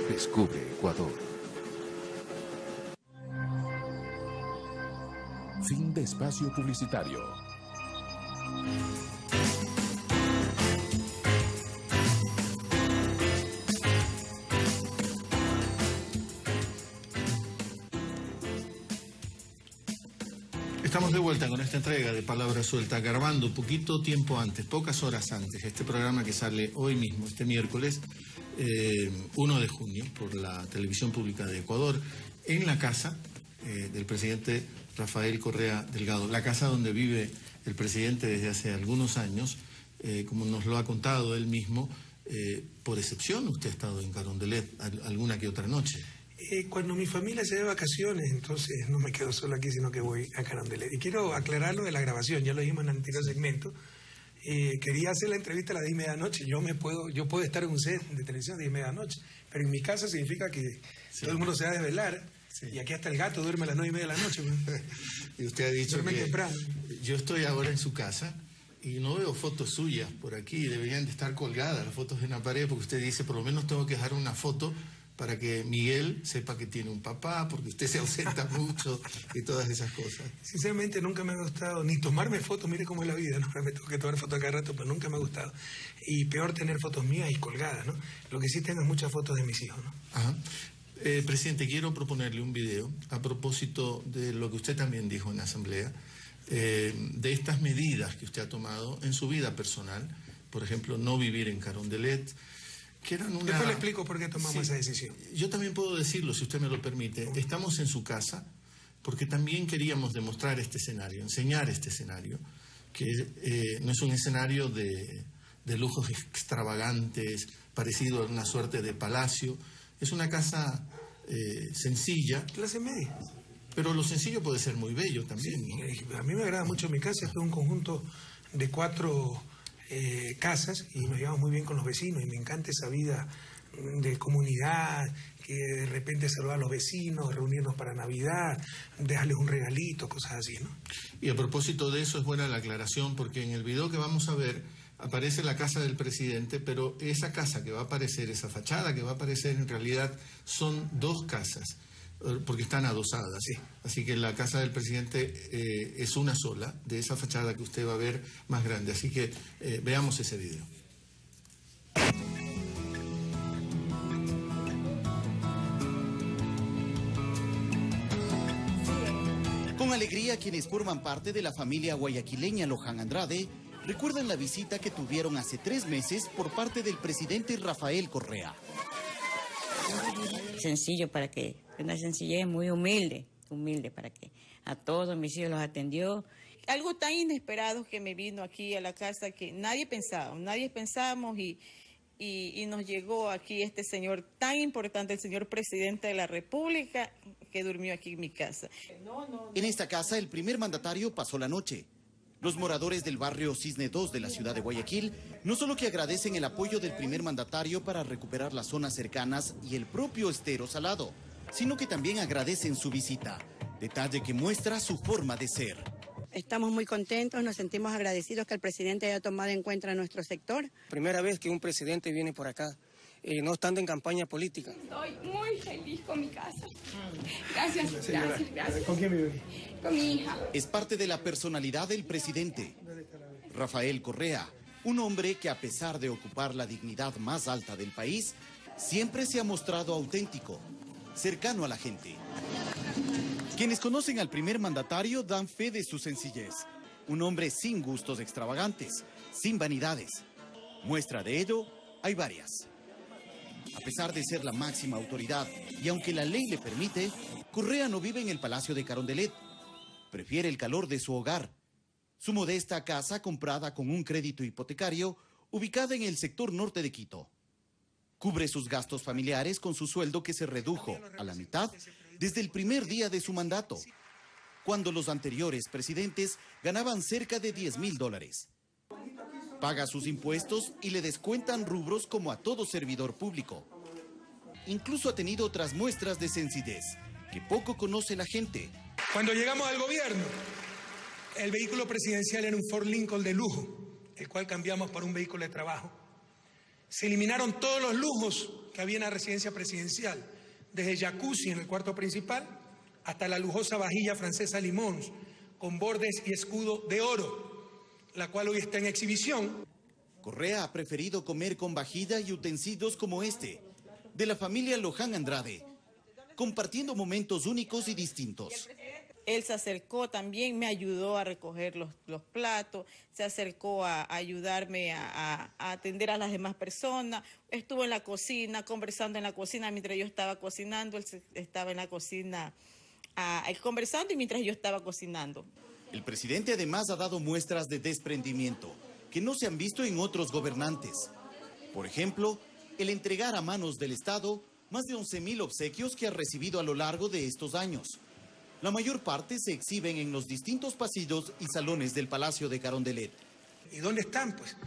Descubre Ecuador. Fin de espacio publicitario. Estamos de vuelta con esta entrega de Palabra Suelta, grabando poquito tiempo antes, pocas horas antes, este programa que sale hoy mismo, este miércoles, 1 de junio, por la Televisión Pública de Ecuador, en la casa del presidente Rafael Correa Delgado, la casa donde vive el presidente desde hace algunos años, como nos lo ha contado él mismo. Por excepción, usted ha estado en Carondelet alguna que otra noche. Cuando mi familia se va de vacaciones, entonces no me quedo solo aquí, sino que voy a Carondelet. Y quiero aclarar lo de la grabación, ya lo dijimos en el anterior segmento. Quería hacer la entrevista a las 10:30 de la noche. Yo puedo estar en un set de televisión a las 10:30 de la noche, pero en mi casa significa que todo el mundo se va a desvelar. Sí. Y aquí hasta el gato duerme a las 9:30 de la noche. Y usted ha dicho duerme que temprano. Yo estoy ahora en su casa y no veo fotos suyas por aquí. Deberían de estar colgadas las fotos en la pared, porque usted dice, por lo menos tengo que dejar una foto para que Miguel sepa que tiene un papá, porque usted se ausenta mucho y todas esas cosas. Sinceramente nunca me ha gustado ni tomarme fotos, mire cómo es la vida, ¿no? Me tengo que tomar fotos cada rato, pero nunca me ha gustado. Y peor tener fotos mías y colgadas, ¿no? Lo que sí tengo es muchas fotos de mis hijos, ¿no? Ajá. Presidente, quiero proponerle un video a propósito de lo que usted también dijo en la Asamblea, de estas medidas que usted ha tomado en su vida personal, por ejemplo, no vivir en Carondelet, que eran una... Después le explico por qué tomamos esa decisión. Yo también puedo decirlo, si usted me lo permite. Estamos en su casa porque también queríamos demostrar este escenario, enseñar este escenario, que no es un escenario de lujos extravagantes, parecido a una suerte de palacio. Es una casa sencilla. Clase media. Pero lo sencillo puede ser muy bello también, sí, ¿no? A mí me agrada mucho mi casa, es un conjunto de 4... casas, y nos llevamos muy bien con los vecinos, y me encanta esa vida de comunidad, que de repente saludar a los vecinos, reunirnos para Navidad, dejarles un regalito, cosas así, ¿no? Y a propósito de eso es buena la aclaración, porque en el video que vamos a ver aparece la casa del presidente, pero esa casa que va a aparecer, esa fachada que va a aparecer, en realidad son 2 casas, porque están adosadas. Sí. Así que la casa del presidente es una sola, de esa fachada que usted va a ver más grande. Así que veamos ese video. Con alegría, quienes forman parte de la familia guayaquileña Loján Andrade recuerdan la visita que tuvieron hace 3 meses por parte del presidente Rafael Correa. Sencillo, para que una sencillez muy humilde para que a todos mis hijos los atendió. Algo tan inesperado que me vino aquí a la casa que nadie pensábamos y nos llegó aquí este señor tan importante, el señor presidente de la República, que durmió aquí en mi casa. En esta casa el primer mandatario pasó la noche. Los moradores del barrio Cisne 2 de la ciudad de Guayaquil no solo que agradecen el apoyo del primer mandatario para recuperar las zonas cercanas y el propio estero salado, sino que también agradecen su visita, detalle que muestra su forma de ser. Estamos muy contentos, nos sentimos agradecidos que el presidente haya tomado en cuenta nuestro sector. Primera vez que un presidente viene por acá, no estando en campaña política. Estoy muy feliz con mi casa. Gracias. ¿Con quién vive? Con mi hija. Es parte de la personalidad del presidente. Rafael Correa, un hombre que a pesar de ocupar la dignidad más alta del país, siempre se ha mostrado auténtico, cercano a la gente. Quienes conocen al primer mandatario dan fe de su sencillez. Un hombre sin gustos extravagantes, sin vanidades. Muestra de ello hay varias. A pesar de ser la máxima autoridad y aunque la ley le permite, Correa no vive en el Palacio de Carondelet. Prefiere el calor de su hogar. Su modesta casa comprada con un crédito hipotecario ubicada en el sector norte de Quito. Cubre sus gastos familiares con su sueldo que se redujo a la mitad desde el primer día de su mandato, cuando los anteriores presidentes ganaban cerca de $10,000. Paga sus impuestos y le descuentan rubros como a todo servidor público. Incluso ha tenido otras muestras de sencillez que poco conoce la gente. Cuando llegamos al gobierno, el vehículo presidencial era un Ford Lincoln de lujo, el cual cambiamos por un vehículo de trabajo. Se eliminaron todos los lujos que había en la residencia presidencial, desde jacuzzi en el cuarto principal hasta la lujosa vajilla francesa Limons, con bordes y escudo de oro, la cual hoy está en exhibición. Correa ha preferido comer con vajilla y utensilios como este, de la familia Loján Andrade, compartiendo momentos únicos y distintos. Él se acercó también, me ayudó a recoger los platos, se acercó a ayudarme a atender a las demás personas. Estuvo en la cocina, conversando en la cocina mientras yo estaba cocinando. Él estaba en la cocina conversando y mientras yo estaba cocinando. El presidente además ha dado muestras de desprendimiento que no se han visto en otros gobernantes. Por ejemplo, el entregar a manos del Estado más de 11.000 obsequios que ha recibido a lo largo de estos años. La mayor parte se exhiben en los distintos pasillos y salones del Palacio de Carondelet. ¿Y dónde están, pues,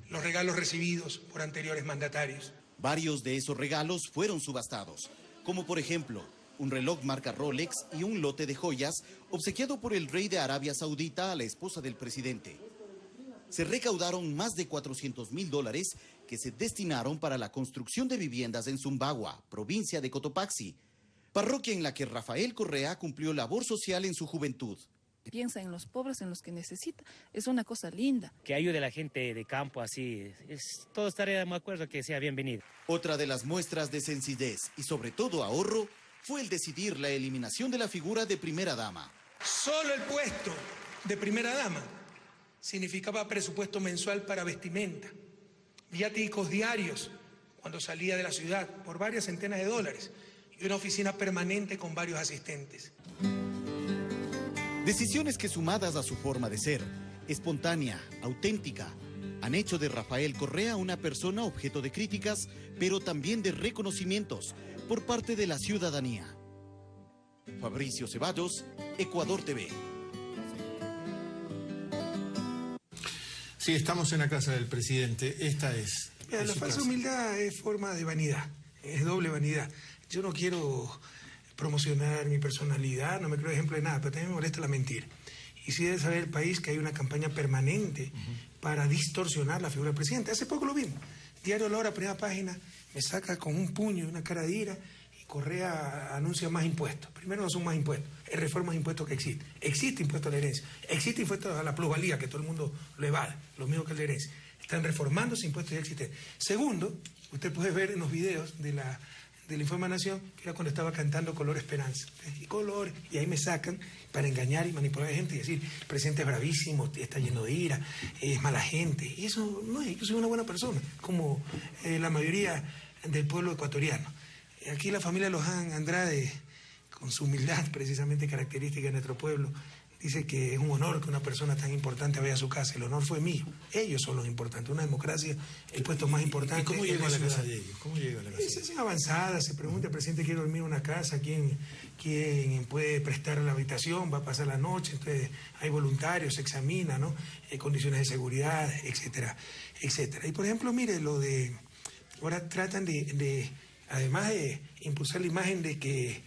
los regalos recibidos por anteriores mandatarios? Varios de esos regalos fueron subastados, como por ejemplo, un reloj marca Rolex y un lote de joyas obsequiado por el rey de Arabia Saudita a la esposa del presidente. Se recaudaron más de $400.000 que se destinaron para la construcción de viviendas en Zumbagua, provincia de Cotopaxi, parroquia en la que Rafael Correa cumplió labor social en su juventud. Piensa en los pobres, en los que necesita. Es una cosa linda. Que ayude a la gente de campo así, todo estaría de acuerdo que sea bienvenido. Otra de las muestras de sencillez y sobre todo ahorro fue el decidir la eliminación de la figura de primera dama. Solo el puesto de primera dama significaba presupuesto mensual para vestimenta, viáticos diarios cuando salía de la ciudad por varias centenas de dólares y una oficina permanente con varios asistentes. Decisiones que, sumadas a su forma de ser, espontánea, auténtica, han hecho de Rafael Correa una persona objeto de críticas, pero también de reconocimientos por parte de la ciudadanía. Fabricio Ceballos, Ecuador TV. Sí, estamos en la casa del presidente. Esta es... Mira, la falsa humildad es forma de vanidad, es doble vanidad. Yo no quiero promocionar mi personalidad, no me creo ejemplo de nada, pero también me molesta la mentira. Y sí debe saber el país que hay una campaña permanente para distorsionar la figura del presidente. Hace poco lo vimos. Diario La Hora, primera página, me saca con un puño y una cara de ira y Correa anuncia más impuestos. Primero no son más impuestos, es reforma de impuestos que existe. Existe impuesto a la herencia, existe impuesto a la plusvalía, que todo el mundo lo evade, lo mismo que el de herencia. Están reformando ese impuesto ya existente. Segundo, usted puede ver en los videos de la Informe Nación, que era cuando estaba cantando Color Esperanza. Y colores, y ahí me sacan para engañar y manipular a la gente y decir, el presidente es bravísimo, está lleno de ira, es mala gente. Y eso no es, yo soy una buena persona, como la mayoría del pueblo ecuatoriano. Aquí la familia Loján Andrade, con su humildad precisamente característica de nuestro pueblo, dice que es un honor que una persona tan importante vaya a su casa. El honor fue mío. Ellos son los importantes. Una democracia, el puesto más importante. ¿Y cómo llega a la casa de ellos? ¿Cómo llega a la casa? Se hacen avanzadas, se pregunta, el presidente quiere dormir en una casa, ¿quién puede prestar la habitación? Va a pasar la noche, entonces hay voluntarios, se examina, ¿no? Condiciones de seguridad, etcétera, etcétera. Y por ejemplo, mire, ahora tratan además de impulsar la imagen de que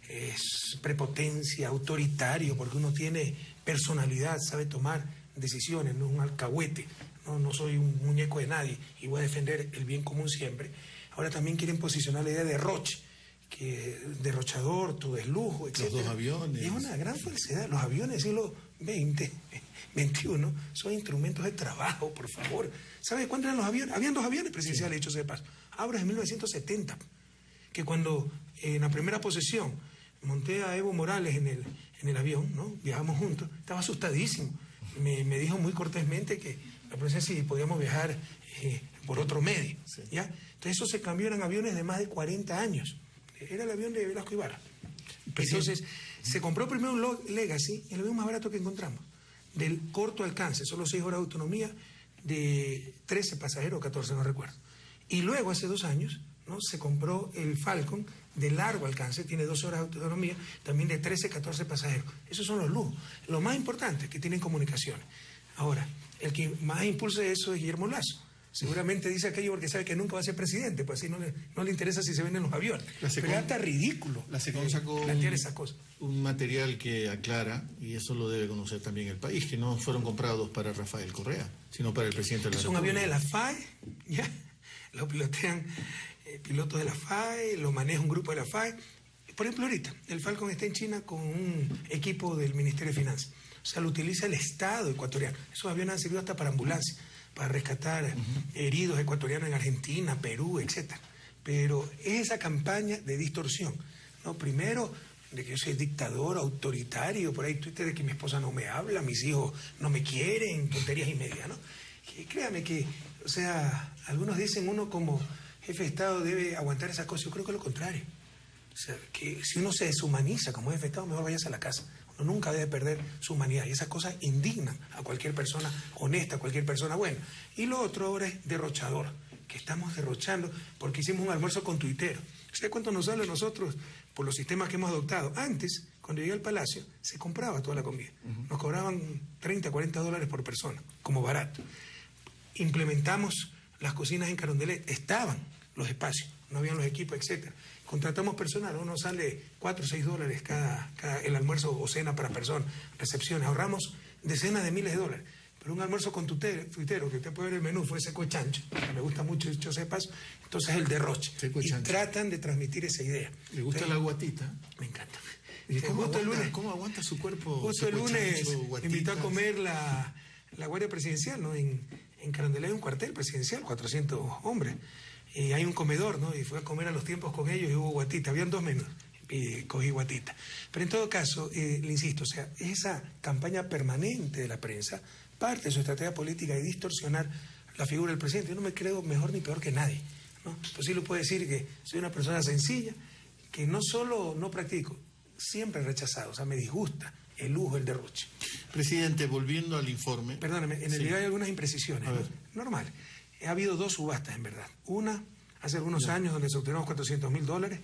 es prepotencia, autoritario, porque uno tiene personalidad, sabe tomar decisiones, no es un alcahuete, no soy un muñeco de nadie y voy a defender el bien común siempre. Ahora también quieren posicionar la idea de derroche, que derrochador, todo es lujo, etc. Los dos aviones. Es una gran falsedad. Los aviones del siglo XX, XXI, son instrumentos de trabajo, por favor. ¿Sabe cuántos eran los aviones? Habían 2 aviones presidenciales, sí. Hechos de paso. Hablo de 1970, que cuando en la primera posesión monté a Evo Morales en el avión, ¿no? Viajamos juntos, estaba asustadísimo. Me dijo muy cortésmente que la pregunta si podíamos viajar por otro medio, sí. ¿Ya? Entonces eso se cambió, eran aviones de más de 40 años. Era el avión de Velasco Ibarra. Entonces se compró primero un Legacy, el avión más barato que encontramos, del corto alcance, solo 6 horas de autonomía, de 13 pasajeros, 14 no recuerdo. Y luego, hace 2 años, ¿no? Se compró el Falcon de largo alcance, tiene 12 horas de autonomía, también de 13, 14 pasajeros. Esos son los lujos. Lo más importante es que tienen comunicaciones. Ahora, el que más impulsa eso es Guillermo Lasso. Seguramente dice aquello porque sabe que nunca va a ser presidente, pues así no le interesa si se venden los aviones. Pero es hasta ridículo plantear esas cosas. Un material que aclara, y eso lo debe conocer también el país, que no fueron comprados para Rafael Correa, sino para el presidente de la República. Son aviones de la FAE, ¿ya? Lo pilotean pilotos de la FAE, lo maneja un grupo de la FAE. Por ejemplo, ahorita, el Falcon está en China con un equipo del Ministerio de Finanzas. O sea, lo utiliza el Estado ecuatoriano. Esos aviones han servido hasta para ambulancias, para rescatar heridos ecuatorianos en Argentina, Perú, etc. Pero es esa campaña de distorsión, ¿no? Primero, de que yo soy dictador, autoritario, por ahí Twitter de que mi esposa no me habla, mis hijos no me quieren, tonterías y media, ¿no? Créame que, o sea, algunos dicen uno como jefe de Estado debe aguantar esas cosas. Yo creo que es lo contrario. O sea, que si uno se deshumaniza como jefe de Estado, mejor vayas a la casa. Uno nunca debe perder su humanidad. Y esas cosas indignan a cualquier persona honesta, a cualquier persona buena. Y lo otro ahora es derrochador, que estamos derrochando porque hicimos un almuerzo con tuiteros. ¿Usted cuánto nos sale a nosotros por los sistemas que hemos adoptado? Antes, cuando llegué al Palacio, se compraba toda la comida. Nos cobraban 30, 40 dólares por persona, como barato. Implementamos las cocinas en Carondelet, estaban los espacios, no habían los equipos, etcétera. Contratamos personal, uno sale 4 o 6 dólares cada el almuerzo o cena para personas, recepciones, ahorramos decenas de miles de dólares. Pero un almuerzo con tuitero, que usted puede ver el menú, fue seco y chancho, me gusta mucho dicho sea de paso, entonces el derroche. Y tratan de transmitir esa idea. ¿Le gusta la guatita? Me encanta. ¿Y cómo aguanta su cuerpo? Justo el lunes me invitó a comer la Guardia Presidencial, ¿no? En Carondelet hay un cuartel presidencial, 400 hombres. Y hay un comedor, ¿no? Y fui a comer a los tiempos con ellos y hubo guatita. Habían 2 menús y cogí guatita. Pero en todo caso, le insisto, o sea, esa campaña permanente de la prensa, parte de su estrategia política de distorsionar la figura del presidente. Yo no me creo mejor ni peor que nadie, ¿no? Pues sí lo puedo decir que soy una persona sencilla, que no solo no practico, siempre he rechazado, o sea, me disgusta el lujo, el derroche. Presidente, volviendo al informe... Perdóneme, en el video hay algunas imprecisiones, ¿no? Normal. Ha habido 2 subastas, en verdad. Una, hace algunos años, donde se obtuvieron $400.000,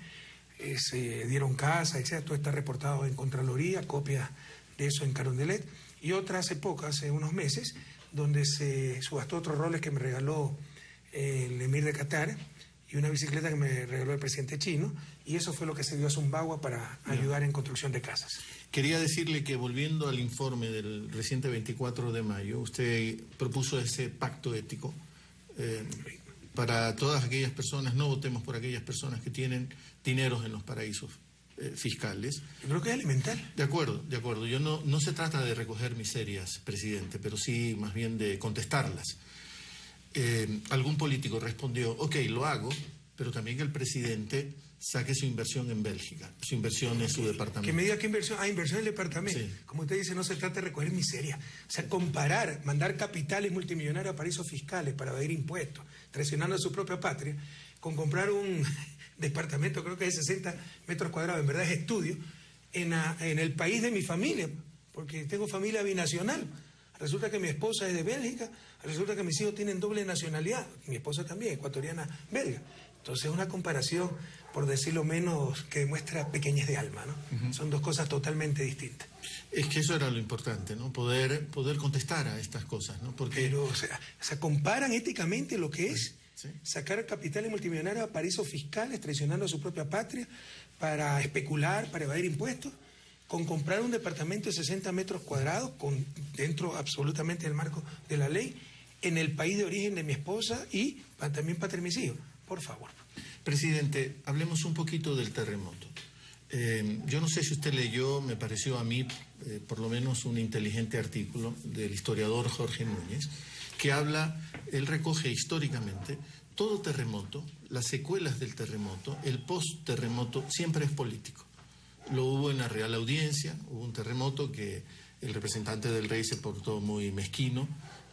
se dieron casa, etc. Todo está reportado en Contraloría, copia de eso en Carondelet. Y otra hace poco, hace unos meses, donde se subastó otros roles que me regaló el emir de Qatar y una bicicleta que me regaló el presidente chino, y eso fue lo que se dio a Zumbagua para ayudar en construcción de casas. Quería decirle que, volviendo al informe del reciente 24 de mayo, usted propuso ese pacto ético para todas aquellas personas. No votemos por aquellas personas que tienen dineros en los paraísos fiscales. Yo creo que es elemental. De acuerdo. Yo no se trata de recoger miserias, presidente, pero sí más bien de contestarlas. Algún político respondió, ok, lo hago, pero también que el presidente saque su inversión en Bélgica, su inversión en su departamento. Que me diga qué inversión, inversión en el departamento. Sí. Como usted dice, no se trata de recoger miseria. O sea, comparar, mandar capitales multimillonarios a paraísos fiscales para evadir impuestos, traicionando a su propia patria, con comprar un departamento, creo que es 60 metros cuadrados, en verdad es estudio, en el país de mi familia, porque tengo familia binacional. Resulta que mi esposa es de Bélgica, resulta que mis hijos tienen doble nacionalidad, mi esposa también, ecuatoriana belga. Entonces es una comparación, por decirlo menos, que demuestra pequeñez de alma, ¿no? Son 2 cosas totalmente distintas. Es que eso era lo importante, ¿no? Poder contestar a estas cosas, ¿no? Porque... Pero, o sea, comparan éticamente lo que es sacar capitales multimillonarios a paraísos fiscales, traicionando a su propia patria, para especular, para evadir impuestos, con comprar un departamento de 60 metros cuadrados, dentro absolutamente del marco de la ley, en el país de origen de mi esposa y también para mis hijos. Por favor. Presidente, hablemos un poquito del terremoto. Yo no sé si usted leyó, me pareció a mí, por lo menos un inteligente artículo del historiador Jorge Núñez, que él recoge históricamente todo terremoto, las secuelas del terremoto, el post-terremoto siempre es político. Lo hubo en la Real Audiencia, hubo un terremoto que el representante del rey se portó muy mezquino,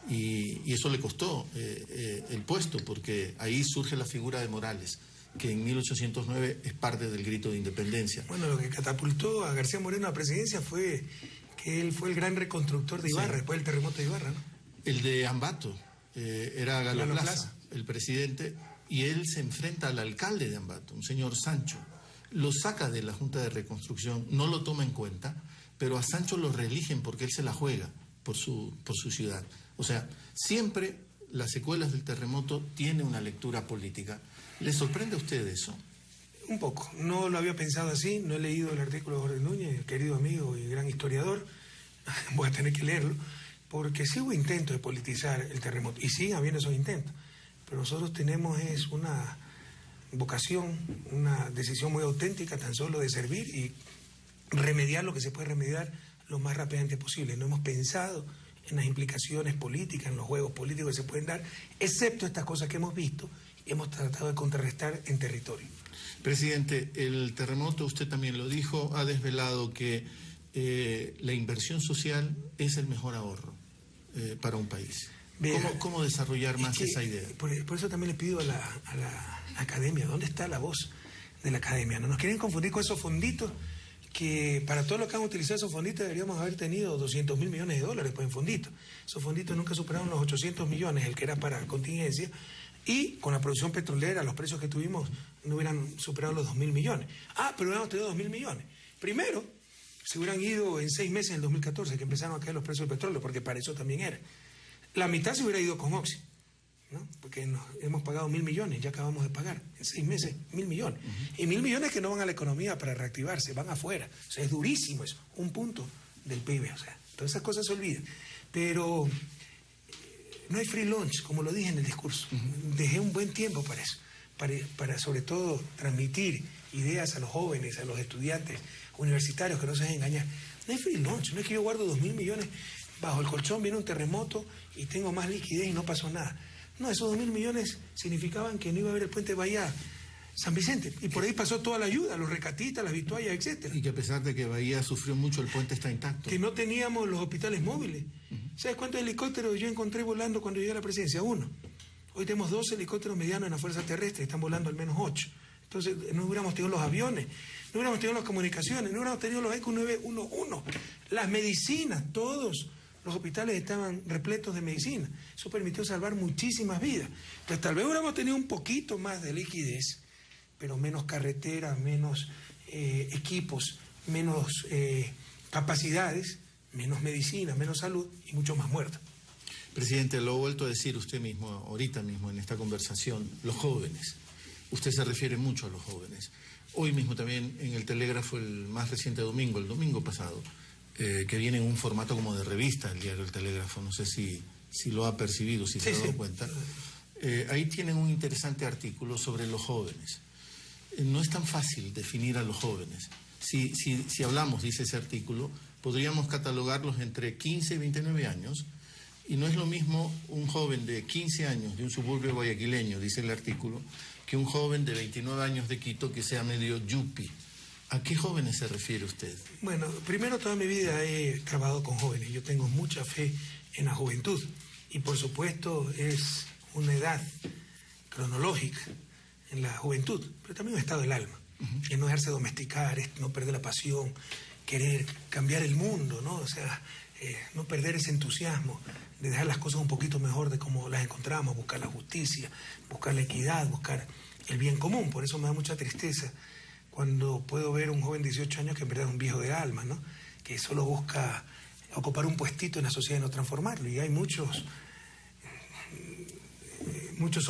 y eso le costó el puesto, porque ahí surge la figura de Morales, que en 1809 es parte del grito de independencia. Bueno, lo que catapultó a García Moreno a la presidencia fue que él fue el gran reconstructor de Ibarra, después del terremoto de Ibarra, ¿no? El de Ambato, era Galo Plaza, el presidente, y él se enfrenta al alcalde de Ambato, un señor Sancho. Lo saca de la Junta de Reconstrucción, no lo toma en cuenta, pero a Sancho lo reeligen porque él se la juega por su ciudad. O sea, siempre las secuelas del terremoto tienen una lectura política. ¿Le sorprende a usted eso? Un poco. No lo había pensado así, no he leído el artículo de Jorge Núñez, querido amigo y gran historiador. Voy a tener que leerlo, porque sí hubo intentos de politizar el terremoto, y siguen habiendo esos intentos. Pero nosotros tenemos una vocación, una decisión muy auténtica, tan solo de servir y remediar lo que se puede remediar lo más rápidamente posible. No hemos pensado en las implicaciones políticas, en los juegos políticos que se pueden dar, excepto estas cosas que hemos visto y hemos tratado de contrarrestar en territorio. Presidente, el terremoto, usted también lo dijo, ha desvelado que la inversión social es el mejor ahorro para un país. ¿Cómo desarrollar más esa idea? Por eso también le pido a la academia, ¿dónde está la voz de la academia? No nos quieren confundir con esos fonditos, que para todo lo que han utilizado esos fonditos deberíamos haber tenido $200.000 millones pues, en fonditos. Esos fonditos nunca superaron los 800 millones, el que era para contingencia, Y con la producción petrolera, los precios que tuvimos no hubieran superado los 2.000 millones. Pero hubiéramos tenido 2.000 millones. Primero, se hubieran ido en 6 meses en el 2014, que empezaron a caer los precios del petróleo, porque para eso también era. La mitad se hubiera ido con Oxy, ¿no? Porque hemos pagado 1.000 millones, ya acabamos de pagar. En 6 meses, 1.000 millones. Y 1.000 millones que no van a la economía para reactivarse, van afuera. O sea, es durísimo eso, 1 punto del PIB. O sea, todas esas cosas se olvidan. Pero no hay free lunch, como lo dije en el discurso. Dejé un buen tiempo para eso, para sobre todo transmitir ideas a los jóvenes, a los estudiantes universitarios, que no se dejen engañar. No hay free lunch, no es que yo guardo 2.000 millones bajo el colchón, viene un terremoto y tengo más liquidez y no pasó nada. No, esos 2.000 millones significaban que no iba a haber el puente Bahía San Vicente, y por ahí pasó toda la ayuda, los recatitas, las vituallas, etcétera. Y que a pesar de que Bahía sufrió mucho, el puente está intacto. Que no teníamos los hospitales móviles. ¿Sabes cuántos helicópteros yo encontré volando cuando llegué a la presidencia? 1. Hoy tenemos 2 helicópteros medianos en la Fuerza Terrestre, están volando al menos 8. Entonces no hubiéramos tenido los aviones, no hubiéramos tenido las comunicaciones, no hubiéramos tenido los ECU 911, las medicinas, todos los hospitales estaban repletos de medicina. Eso permitió salvar muchísimas vidas. Entonces tal vez hubiéramos tenido un poquito más de liquidez, pero menos carreteras, menos equipos, menos capacidades, menos medicina, menos salud y mucho más muertos. Presidente, lo ha vuelto a decir usted mismo, ahorita mismo en esta conversación, los jóvenes. Usted se refiere mucho a los jóvenes. Hoy mismo también en el Telégrafo, el más reciente domingo, el domingo pasado, que viene en un formato como de revista, el diario El Telégrafo, no sé si lo ha percibido, si se ha dado cuenta. Ahí tienen un interesante artículo sobre los jóvenes. No es tan fácil definir a los jóvenes. Si hablamos, dice ese artículo, podríamos catalogarlos entre 15 y 29 años, y no es lo mismo un joven de 15 años de un suburbio guayaquileño, dice el artículo, que un joven de 29 años de Quito que sea medio yupi. ¿A qué jóvenes se refiere usted? Bueno, primero, toda mi vida he trabajado con jóvenes. Yo tengo mucha fe en la juventud. Y por supuesto es una edad cronológica en la juventud, pero también un estado del alma. Y no dejarse domesticar, no perder la pasión, querer cambiar el mundo, ¿no? O sea, no perder ese entusiasmo de dejar las cosas un poquito mejor de como las encontramos, buscar la justicia, buscar la equidad, buscar el bien común. Por eso me da mucha tristeza cuando puedo ver un joven de 18 años que en verdad es un viejo de alma, ¿no? Que solo busca ocupar un puestito en la sociedad y no transformarlo. Y hay muchos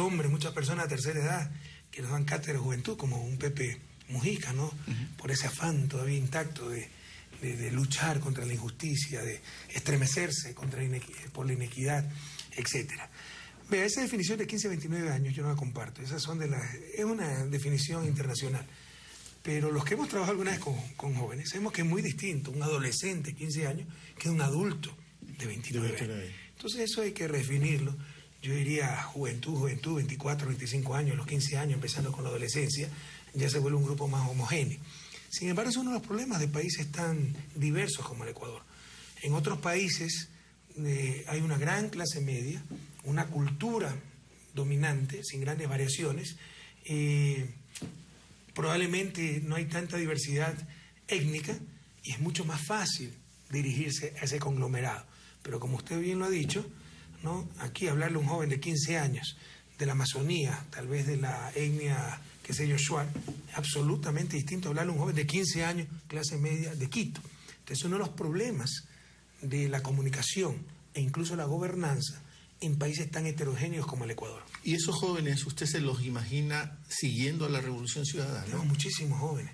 hombres, muchas personas de tercera edad que nos dan cátedra de juventud, como un Pepe Mujica, ¿no? Por ese afán todavía intacto de luchar contra la injusticia, de estremecerse por la inequidad, etcétera. Vea, esa definición de 15 a 29 años yo no la comparto. Es una definición internacional. Pero los que hemos trabajado alguna vez con jóvenes, sabemos que es muy distinto un adolescente de 15 años que un adulto de 29 años. Entonces eso hay que redefinirlo. Yo diría juventud, 24, 25 años, los 15 años, empezando con la adolescencia, ya se vuelve un grupo más homogéneo. Sin embargo, es uno de los problemas de países tan diversos como el Ecuador. En otros países hay una gran clase media, una cultura dominante, sin grandes variaciones. Probablemente no hay tanta diversidad étnica y es mucho más fácil dirigirse a ese conglomerado. Pero como usted bien lo ha dicho, ¿no? Aquí hablarle a un joven de 15 años de la Amazonía, tal vez de la etnia, qué sé yo, Shuar, es absolutamente distinto a hablarle a un joven de 15 años, clase media, de Quito. Entonces uno de los problemas de la comunicación e incluso la gobernanza en países tan heterogéneos como el Ecuador. ¿Y esos jóvenes, usted se los imagina siguiendo a la Revolución Ciudadana? Tenemos muchísimos jóvenes,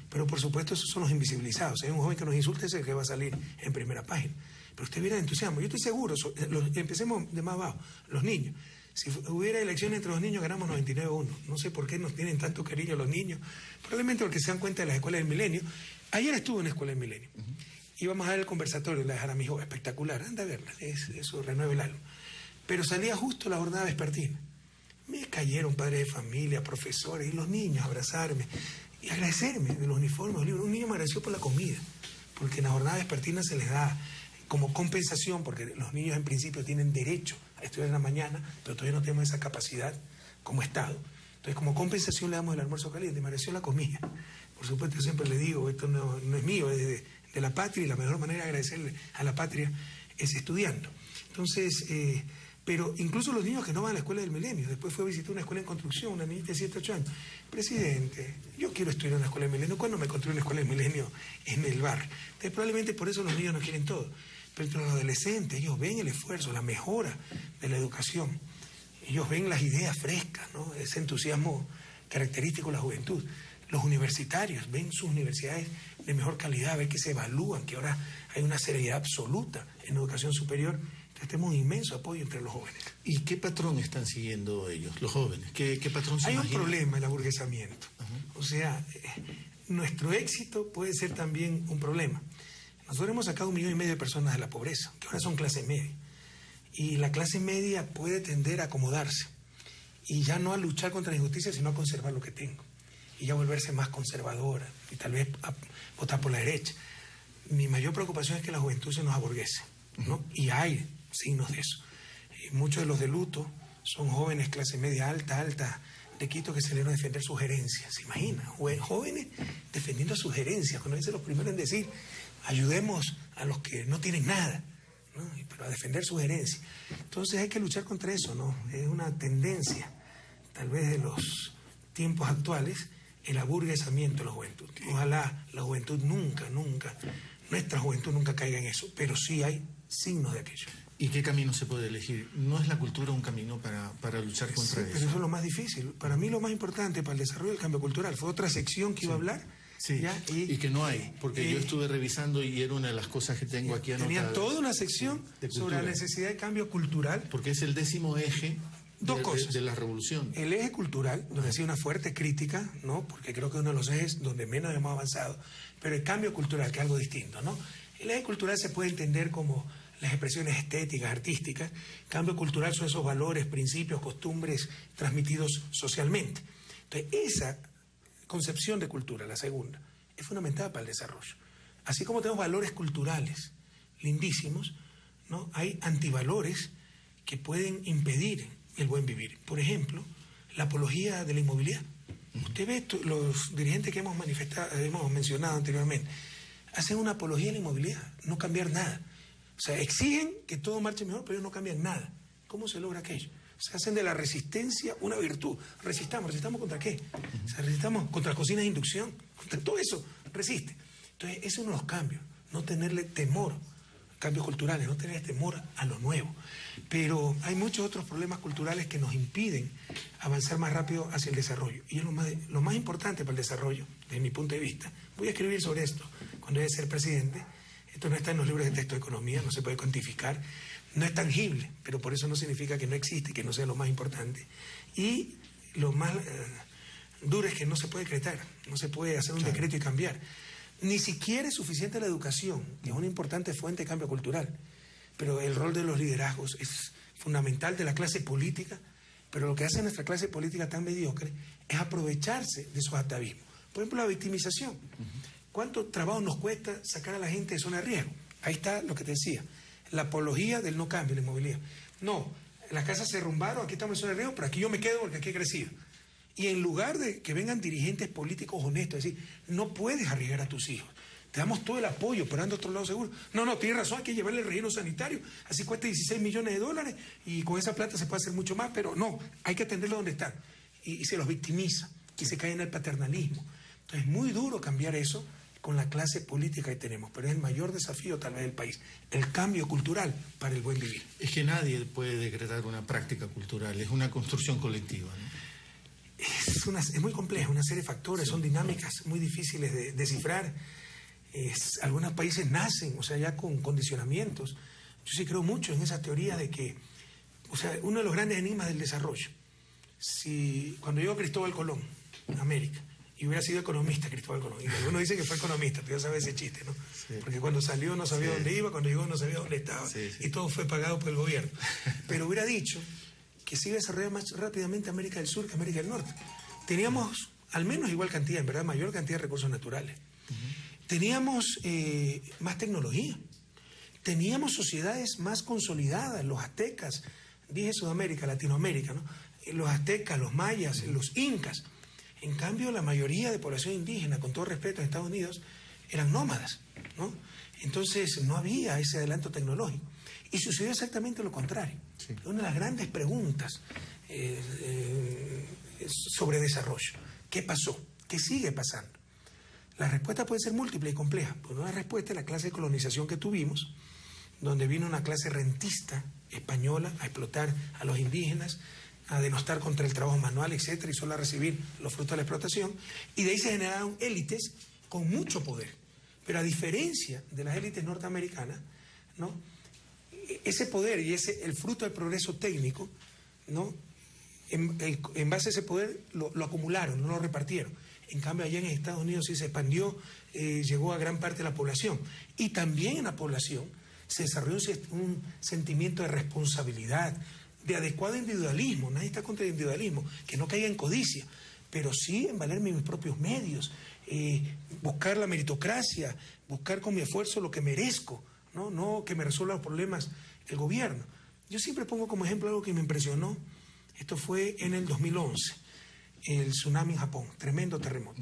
pero por supuesto esos son los invisibilizados. Hay un joven que nos insulte, ese que va a salir en primera página. Pero usted viera el entusiasmo. Yo estoy seguro, empecemos de más abajo, los niños. Si hubiera elecciones entre los niños, ganamos 99-1. No sé por qué nos tienen tanto cariño los niños. Probablemente porque se dan cuenta de las escuelas del milenio. Ayer estuve en la escuela del milenio. Íbamos a ver el conversatorio, la dejar a mi hijo, espectacular. Anda a verla, eso renueva el alma. Pero salía justo la jornada vespertina. Me cayeron padres de familia, profesores, y los niños a abrazarme y agradecerme de los uniformes, los libros. Un niño me agradeció por la comida, porque en la jornada vespertina se les da como compensación, porque los niños en principio tienen derecho a estudiar en la mañana, pero todavía no tenemos esa capacidad como Estado. Entonces, como compensación le damos el almuerzo caliente, me agradeció la comida. Por supuesto, yo siempre le digo, esto no es mío, es de la patria, y la mejor manera de agradecerle a la patria es estudiando. Entonces, Pero incluso los niños que no van a la escuela del milenio, después fue a visitar una escuela en construcción, una niñita de 7, 8 años. Presidente, yo quiero estudiar en una escuela del milenio. ¿Cuándo me construí una escuela del milenio en el barrio? Entonces, probablemente por eso los niños no quieren todo. Pero entre los adolescentes, ellos ven el esfuerzo, la mejora de la educación. Ellos ven las ideas frescas, ¿no? Ese entusiasmo característico de la juventud. Los universitarios ven sus universidades de mejor calidad, ven que se evalúan, que ahora hay una seriedad absoluta en educación superior. Entonces tenemos un inmenso apoyo entre los jóvenes. ¿Y qué patrón están siguiendo ellos, los jóvenes? ¿Qué patrón se Hay imagina? un problema, el aburguesamiento. O sea, nuestro éxito puede ser también un problema. Nosotros hemos sacado 1,5 millones de personas de la pobreza, que ahora son clase media. Y la clase media puede tender a acomodarse. Y ya no a luchar contra la injusticia, sino a conservar lo que tengo. Y ya volverse más conservadora. Y tal vez a votar por la derecha. Mi mayor preocupación es que la juventud se nos aburguese, ¿no? Y hay signos de eso. Y muchos de los de luto son jóvenes clase media alta de Quito que salieron a defender sus herencias. ¿Se imagina? Jóvenes defendiendo sus herencias, cuando dicen los primeros en decir, ayudemos a los que no tienen nada, ¿no? Pero a defender sus herencias. Entonces hay que luchar contra eso, ¿no? Es una tendencia, tal vez de los tiempos actuales, el aburguesamiento de la juventud. Ojalá la juventud nuestra juventud nunca caiga en eso, pero sí hay signos de aquello. ¿Y qué camino se puede elegir? ¿No es la cultura un camino para luchar contra eso? Pero eso es lo más difícil. Para mí lo más importante para el desarrollo del cambio cultural fue otra sección que iba a hablar. Sí, ¿ya? Y que no hay, porque yo estuve revisando y era una de las cosas que tengo aquí anotadas. Tenía toda una sección sobre la necesidad de cambio cultural. Porque es el 10º eje de la revolución. El eje cultural, donde ha sido una fuerte crítica, ¿no? Porque creo que es uno de los ejes donde menos hemos avanzado, pero el cambio cultural, que es algo distinto, ¿no? El eje cultural se puede entender como las expresiones estéticas, artísticas. Cambio cultural son esos valores, principios, costumbres transmitidos socialmente. Entonces, esa concepción de cultura, la segunda, es fundamental para el desarrollo. Así como tenemos valores culturales lindísimos, ¿no? Hay antivalores que pueden impedir el buen vivir. Por ejemplo, la apología de la inmovilidad. Usted ve los dirigentes que hemos mencionado anteriormente, hacen una apología de la inmovilidad, no cambiar nada. O sea, exigen que todo marche mejor, pero ellos no cambian nada. ¿Cómo se logra aquello? Se hacen de la resistencia una virtud. ¿Resistamos contra qué? O sea, resistamos contra cocinas de inducción, contra todo eso, resiste. Entonces, ese es uno de los cambios, no tenerle temor, cambios culturales, no tenerle temor a lo nuevo. Pero hay muchos otros problemas culturales que nos impiden avanzar más rápido hacia el desarrollo. Y es lo más importante para el desarrollo, desde mi punto de vista. Voy a escribir sobre esto cuando voy a ser presidente. Esto no está en los libros de texto de economía, no se puede cuantificar, no es tangible, pero por eso no significa que no existe, que no sea lo más importante. Y lo más duro es que no se puede decretar, no se puede hacer un decreto y cambiar. Ni siquiera es suficiente la educación, que es una importante fuente de cambio cultural, pero el rol de los liderazgos es fundamental, de la clase política, pero lo que hace nuestra clase política tan mediocre es aprovecharse de esos atavismos. Por ejemplo, la victimización. ¿Cuánto trabajo nos cuesta sacar a la gente de zona de riesgo? Ahí está lo que te decía, la apología del no cambio, la inmovilidad. No, las casas se derrumbaron, aquí estamos en zona de riesgo, pero aquí yo me quedo porque aquí he crecido. Y en lugar de que vengan dirigentes políticos honestos, es decir, no puedes arriesgar a tus hijos, te damos todo el apoyo, pero anda a otro lado seguro. No, tienes razón, hay que llevarle el relleno sanitario, así cuesta $16 millones y con esa plata se puede hacer mucho más, pero no, hay que atenderlo donde están. Y se los victimiza, y se cae en el paternalismo. Entonces es muy duro cambiar eso con la clase política que tenemos, pero es el mayor desafío tal vez del país, el cambio cultural para el buen vivir. Es que nadie puede decretar una práctica cultural, es una construcción colectiva, ¿no? Es muy compleja, una serie de factores, son dinámicas muy difíciles de descifrar. Algunos países nacen, o sea, ya con condicionamientos. Yo sí creo mucho en esa teoría de que, o sea, uno de los grandes enigmas del desarrollo, cuando llegó Cristóbal Colón a América, y hubiera sido economista Cristóbal Colón, y algunos dicen que fue economista, pero ya sabes ese chiste, ¿no? Sí. Porque cuando salió no sabía dónde iba, cuando llegó no sabía dónde estaba, y todo fue pagado por el gobierno. Pero hubiera dicho que se iba a desarrollar más rápidamente América del Sur que América del Norte. Teníamos al menos igual cantidad, en verdad, mayor cantidad de recursos naturales. Teníamos más tecnología. Teníamos sociedades más consolidadas, los aztecas, dije Sudamérica, Latinoamérica, ¿no? Los aztecas, los mayas, los incas. En cambio, la mayoría de población indígena, con todo respeto, en Estados Unidos, eran nómadas, ¿no? Entonces, no había ese adelanto tecnológico. Y sucedió exactamente lo contrario. Sí. Una de las grandes preguntas sobre desarrollo. ¿Qué pasó? ¿Qué sigue pasando? La respuesta puede ser múltiple y compleja. Por una respuesta es la clase de colonización que tuvimos, donde vino una clase rentista española a explotar a los indígenas, a denostar contra el trabajo manual, etcétera, y solo a recibir los frutos de la explotación. Y de ahí se generaron élites con mucho poder. Pero a diferencia de las élites norteamericanas, ¿no?, ese poder y el fruto del progreso técnico, ¿no?, en base a ese poder lo acumularon, no lo repartieron. En cambio, allá en Estados Unidos sí se expandió, llegó a gran parte de la población. Y también en la población se desarrolló un sentimiento de responsabilidad, de adecuado individualismo. Nadie está contra el individualismo, que no caiga en codicia, pero sí en valerme mis propios medios, buscar la meritocracia, buscar con mi esfuerzo lo que merezco, no que me resuelva los problemas el gobierno. Yo siempre pongo como ejemplo algo que me impresionó. Esto fue en el 2011, el tsunami en Japón, tremendo terremoto.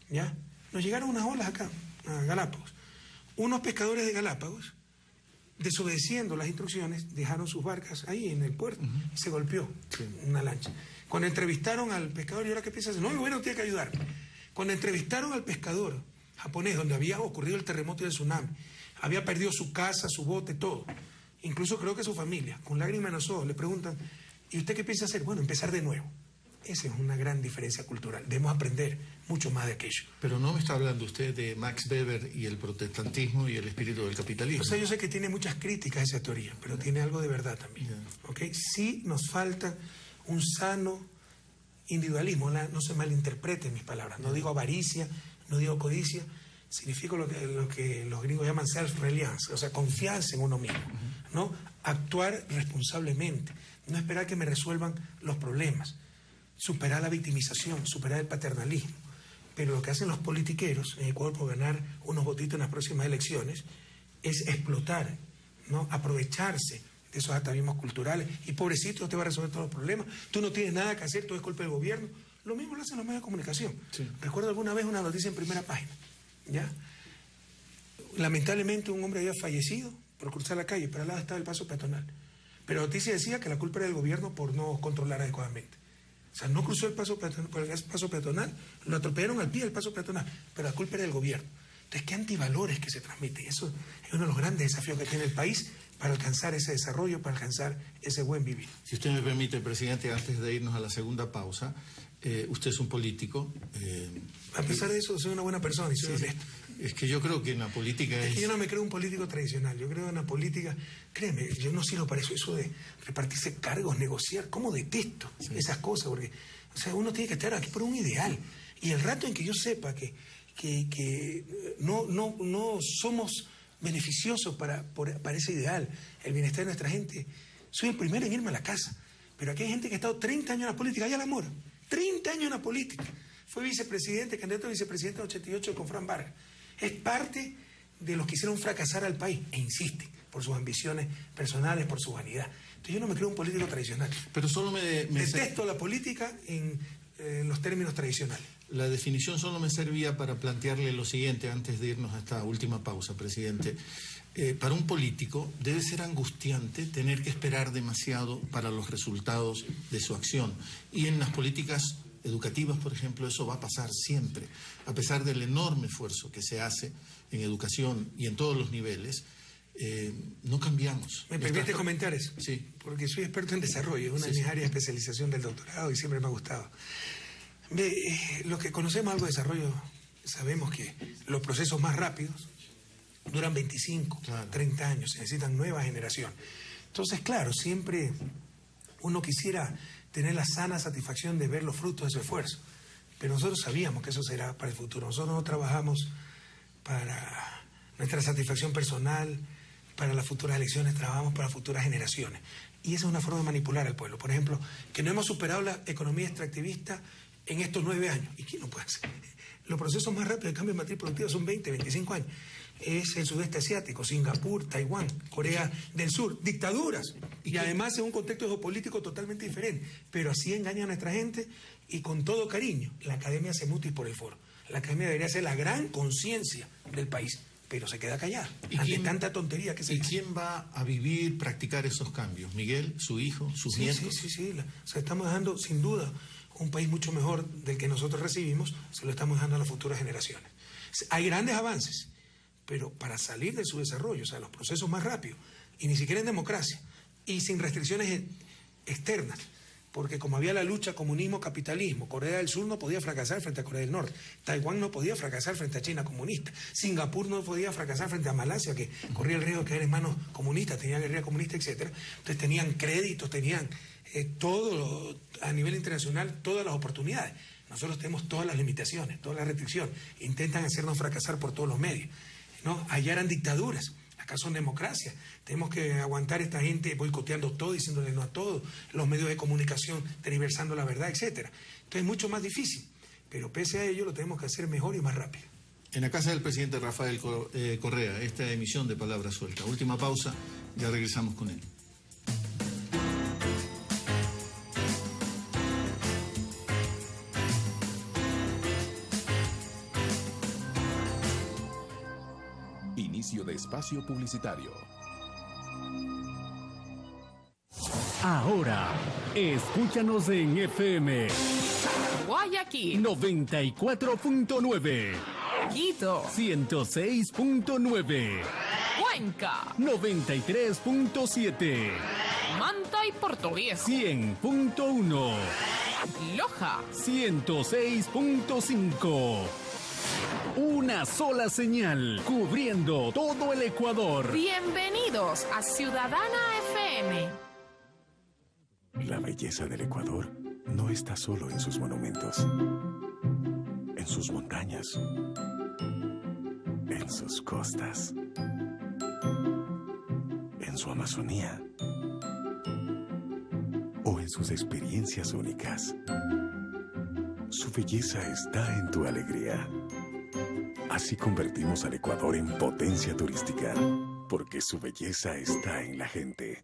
¿Ya? Nos llegaron unas olas acá, a Galápagos. Unos pescadores de Galápagos, desobedeciendo las instrucciones, dejaron sus barcas ahí en el puerto y se golpeó una lancha. Cuando entrevistaron al pescador, ¿y ahora qué piensa hacer? No, el gobierno tiene que ayudar. Cuando entrevistaron al pescador japonés, donde había ocurrido el terremoto y el tsunami, había perdido su casa, su bote, todo, incluso creo que su familia, con lágrimas en los ojos, le preguntan, ¿y usted qué piensa hacer? Bueno, empezar de nuevo. Esa es una gran diferencia cultural. Debemos aprender mucho más de aquello. Pero no me está hablando usted de Max Weber y el protestantismo y el espíritu del capitalismo. O sea, yo sé que tiene muchas críticas a esa teoría, pero tiene algo de verdad también. ¿Okay? Sí nos falta un sano individualismo. No se malinterpreten mis palabras. No digo avaricia, no digo codicia. Significa lo que los gringos llaman self-reliance, o sea, confianza en uno mismo, ¿no? Actuar responsablemente, no esperar que me resuelvan los problemas, superar la victimización, superar el paternalismo. Pero lo que hacen los politiqueros en Ecuador por ganar unos votitos en las próximas elecciones es explotar, ¿no?, aprovecharse de esos atavismos culturales. Y pobrecito, usted va a resolver todos los problemas, tú no tienes nada que hacer, todo es culpa del gobierno. Lo mismo lo hacen los medios de comunicación. Sí. Recuerdo alguna vez una noticia en primera página, ¿ya? Lamentablemente un hombre había fallecido por cruzar la calle, pero al lado estaba el paso peatonal. Pero la noticia decía que la culpa era del gobierno por no controlar adecuadamente. O sea, no cruzó el paso peatonal, lo atropellaron al pie del paso peatonal, pero la culpa era del gobierno. Entonces, ¿qué antivalores que se transmiten? Eso es uno de los grandes desafíos que tiene el país para alcanzar ese desarrollo, para alcanzar ese buen vivir. Si usted me permite, presidente, antes de irnos a la segunda pausa, usted es un político. A pesar de eso, soy una buena persona y soy honesto. Es que yo creo que en la política es que yo no me creo un político tradicional, yo creo en la política, créeme, yo no sirvo para eso de repartirse cargos, negociar, cómo detesto esas cosas, porque, o sea, uno tiene que estar aquí por un ideal, y el rato en que yo sepa que no somos beneficiosos para ese ideal, el bienestar de nuestra gente, soy el primero en irme a la casa. Pero aquí hay gente que ha estado 30 años en la política, allá la mora, 30 años en la política. Fue vicepresidente, candidato a vicepresidente en 88 con Fran Vargas. Es parte de los que hicieron fracasar al país, e insiste, por sus ambiciones personales, por su vanidad. Entonces yo no me creo un político tradicional. Pero solo detesto la política en los términos tradicionales. La definición solo me servía para plantearle lo siguiente antes de irnos a esta última pausa, presidente. Para un político debe ser angustiante tener que esperar demasiado para los resultados de su acción. Y en las políticas educativas, por ejemplo, eso va a pasar siempre. A pesar del enorme esfuerzo que se hace en educación y en todos los niveles, no cambiamos. ¿Me permite comentar eso? Sí. Porque soy experto en desarrollo, es una de mis áreas de especialización del doctorado y siempre me ha gustado. Los que conocemos algo de desarrollo sabemos que los procesos más rápidos duran 25, 30 años, se necesitan nueva generación. Entonces, claro, siempre uno quisiera tener la sana satisfacción de ver los frutos de su esfuerzo, pero nosotros sabíamos que eso será para el futuro. Nosotros no trabajamos para nuestra satisfacción personal, para las futuras elecciones, trabajamos para futuras generaciones. Y esa es una forma de manipular al pueblo. Por ejemplo, que no hemos superado la economía extractivista en estos 9 años. ¿Y quién lo puede hacer? Los procesos más rápidos de cambio de matriz productiva son 20, 25 años. Es el sudeste asiático, Singapur, Taiwán, Corea del Sur, dictaduras. Y además en un contexto geopolítico totalmente diferente. Pero así engañan a nuestra gente y con todo cariño. La academia se mutis por el foro. La academia debería ser la gran conciencia del país. pero se queda callada ante tanta tontería que se dice. ¿Y quién va a vivir, practicar esos cambios? ¿Miguel, su hijo, sus nietos? Sí. O sea, estamos dejando, sin duda, un país mucho mejor del que nosotros recibimos, se lo estamos dejando a las futuras generaciones. Hay grandes avances, pero para salir de su desarrollo, o sea, los procesos más rápidos, y ni siquiera en democracia, y sin restricciones externas, porque como había la lucha comunismo-capitalismo, Corea del Sur no podía fracasar frente a Corea del Norte, Taiwán no podía fracasar frente a China comunista, Singapur no podía fracasar frente a Malasia, que corría el riesgo de caer en manos comunistas, tenía guerrilla comunista, etc. Entonces tenían créditos, tenían todo, a nivel internacional, todas las oportunidades. Nosotros tenemos todas las limitaciones, todas las restricciones, intentan hacernos fracasar por todos los medios, ¿no? Allá eran dictaduras. Acá son democracias. Tenemos que aguantar a esta gente boicoteando todo, diciéndole no a todo, los medios de comunicación tergiversando la verdad, etcétera. Entonces es mucho más difícil, pero pese a ello lo tenemos que hacer mejor y más rápido. En la casa del presidente Rafael Correa, esta emisión de Palabra Suelta. Última pausa, ya regresamos con él. Inicio de espacio publicitario. Ahora, escúchanos en FM Guayaquil 94.9, Quito 106.9, Cuenca 93.7, Manta y Portoviejo 100.1, Loja 106.5. Una sola señal, cubriendo todo el Ecuador. Bienvenidos a Ciudadana FM. La belleza del Ecuador no está solo en sus monumentos, en sus montañas, en sus costas, en su Amazonía o en sus experiencias únicas. Su belleza está en tu alegría. Así convertimos al Ecuador en potencia turística, porque su belleza está en la gente.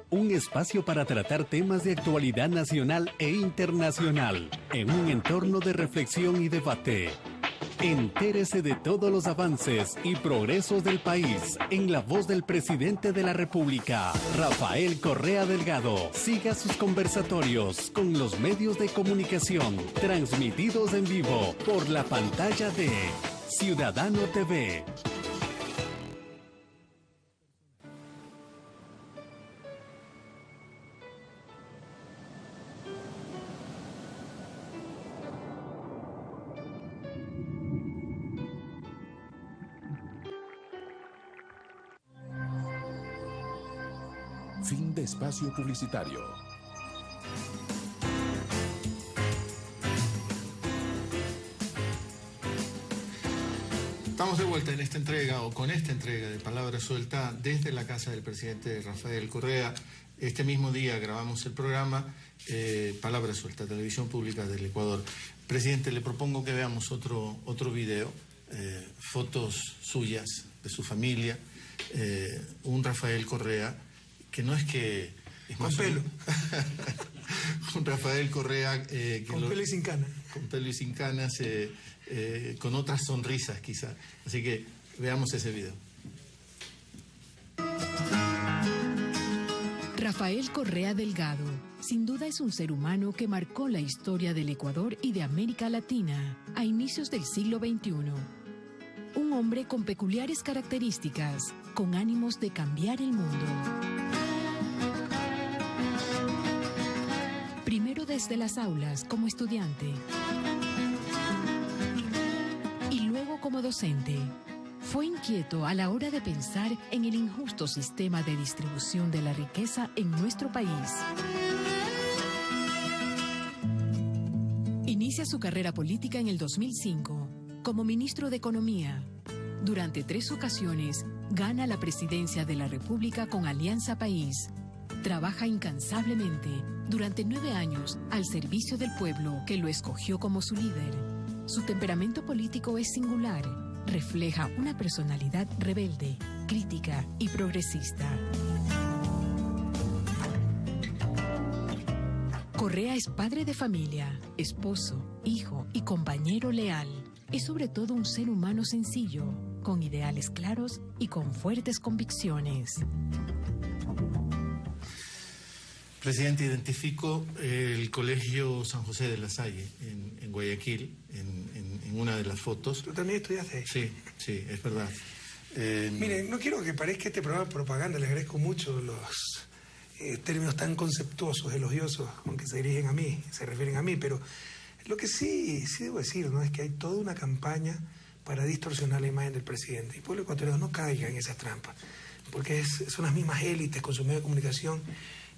Un espacio para tratar temas de actualidad nacional e internacional, en un entorno de reflexión y debate. Entérese de todos los avances y progresos del país en la voz del presidente de la República, Rafael Correa Delgado. Siga sus conversatorios con los medios de comunicación, transmitidos en vivo por la pantalla de Ciudadano TV. Fin de espacio publicitario. Estamos de vuelta en esta entrega, o con esta entrega de Palabra Suelta, desde la casa del presidente Rafael Correa. Este mismo día grabamos el programa Palabra Suelta, Televisión Pública del Ecuador. Presidente, le propongo que veamos otro video, fotos suyas, de su familia, un Rafael Correa, que no es que... Es con pelo. Un Rafael Correa... con pelo y sin canas. Con pelo y sin canas, con otras sonrisas quizá. Así que veamos ese video. Rafael Correa Delgado, sin duda es un ser humano que marcó la historia del Ecuador y de América Latina a inicios del siglo XXI. Un hombre con peculiares características, con ánimos de cambiar el mundo. Primero desde las aulas como estudiante y luego como docente. Fue inquieto a la hora de pensar en el injusto sistema de distribución de la riqueza en nuestro país. Inicia su carrera política en el 2005 como ministro de Economía. Durante 3 ocasiones gana la presidencia de la República con Alianza País. Trabaja incansablemente durante 9 años al servicio del pueblo que lo escogió como su líder. Su temperamento político es singular. Refleja una personalidad rebelde, crítica y progresista. Correa es padre de familia, esposo, hijo y compañero leal. es sobre todo un ser humano sencillo, con ideales claros y con fuertes convicciones. Presidente, identifico el Colegio San José de la Salle en Guayaquil, en una de las fotos. ¿Tú también estudiaste ahí? Sí, es verdad. Miren, no quiero que parezca este programa de propaganda, les agradezco mucho los términos tan conceptuosos, elogiosos, con que se dirigen a mí, se refieren a mí, pero lo que sí debo decir, ¿no?, es que hay toda una campaña para distorsionar la imagen del presidente. Y el pueblo ecuatoriano no caiga en esas trampas, porque son las mismas élites con su medio de comunicación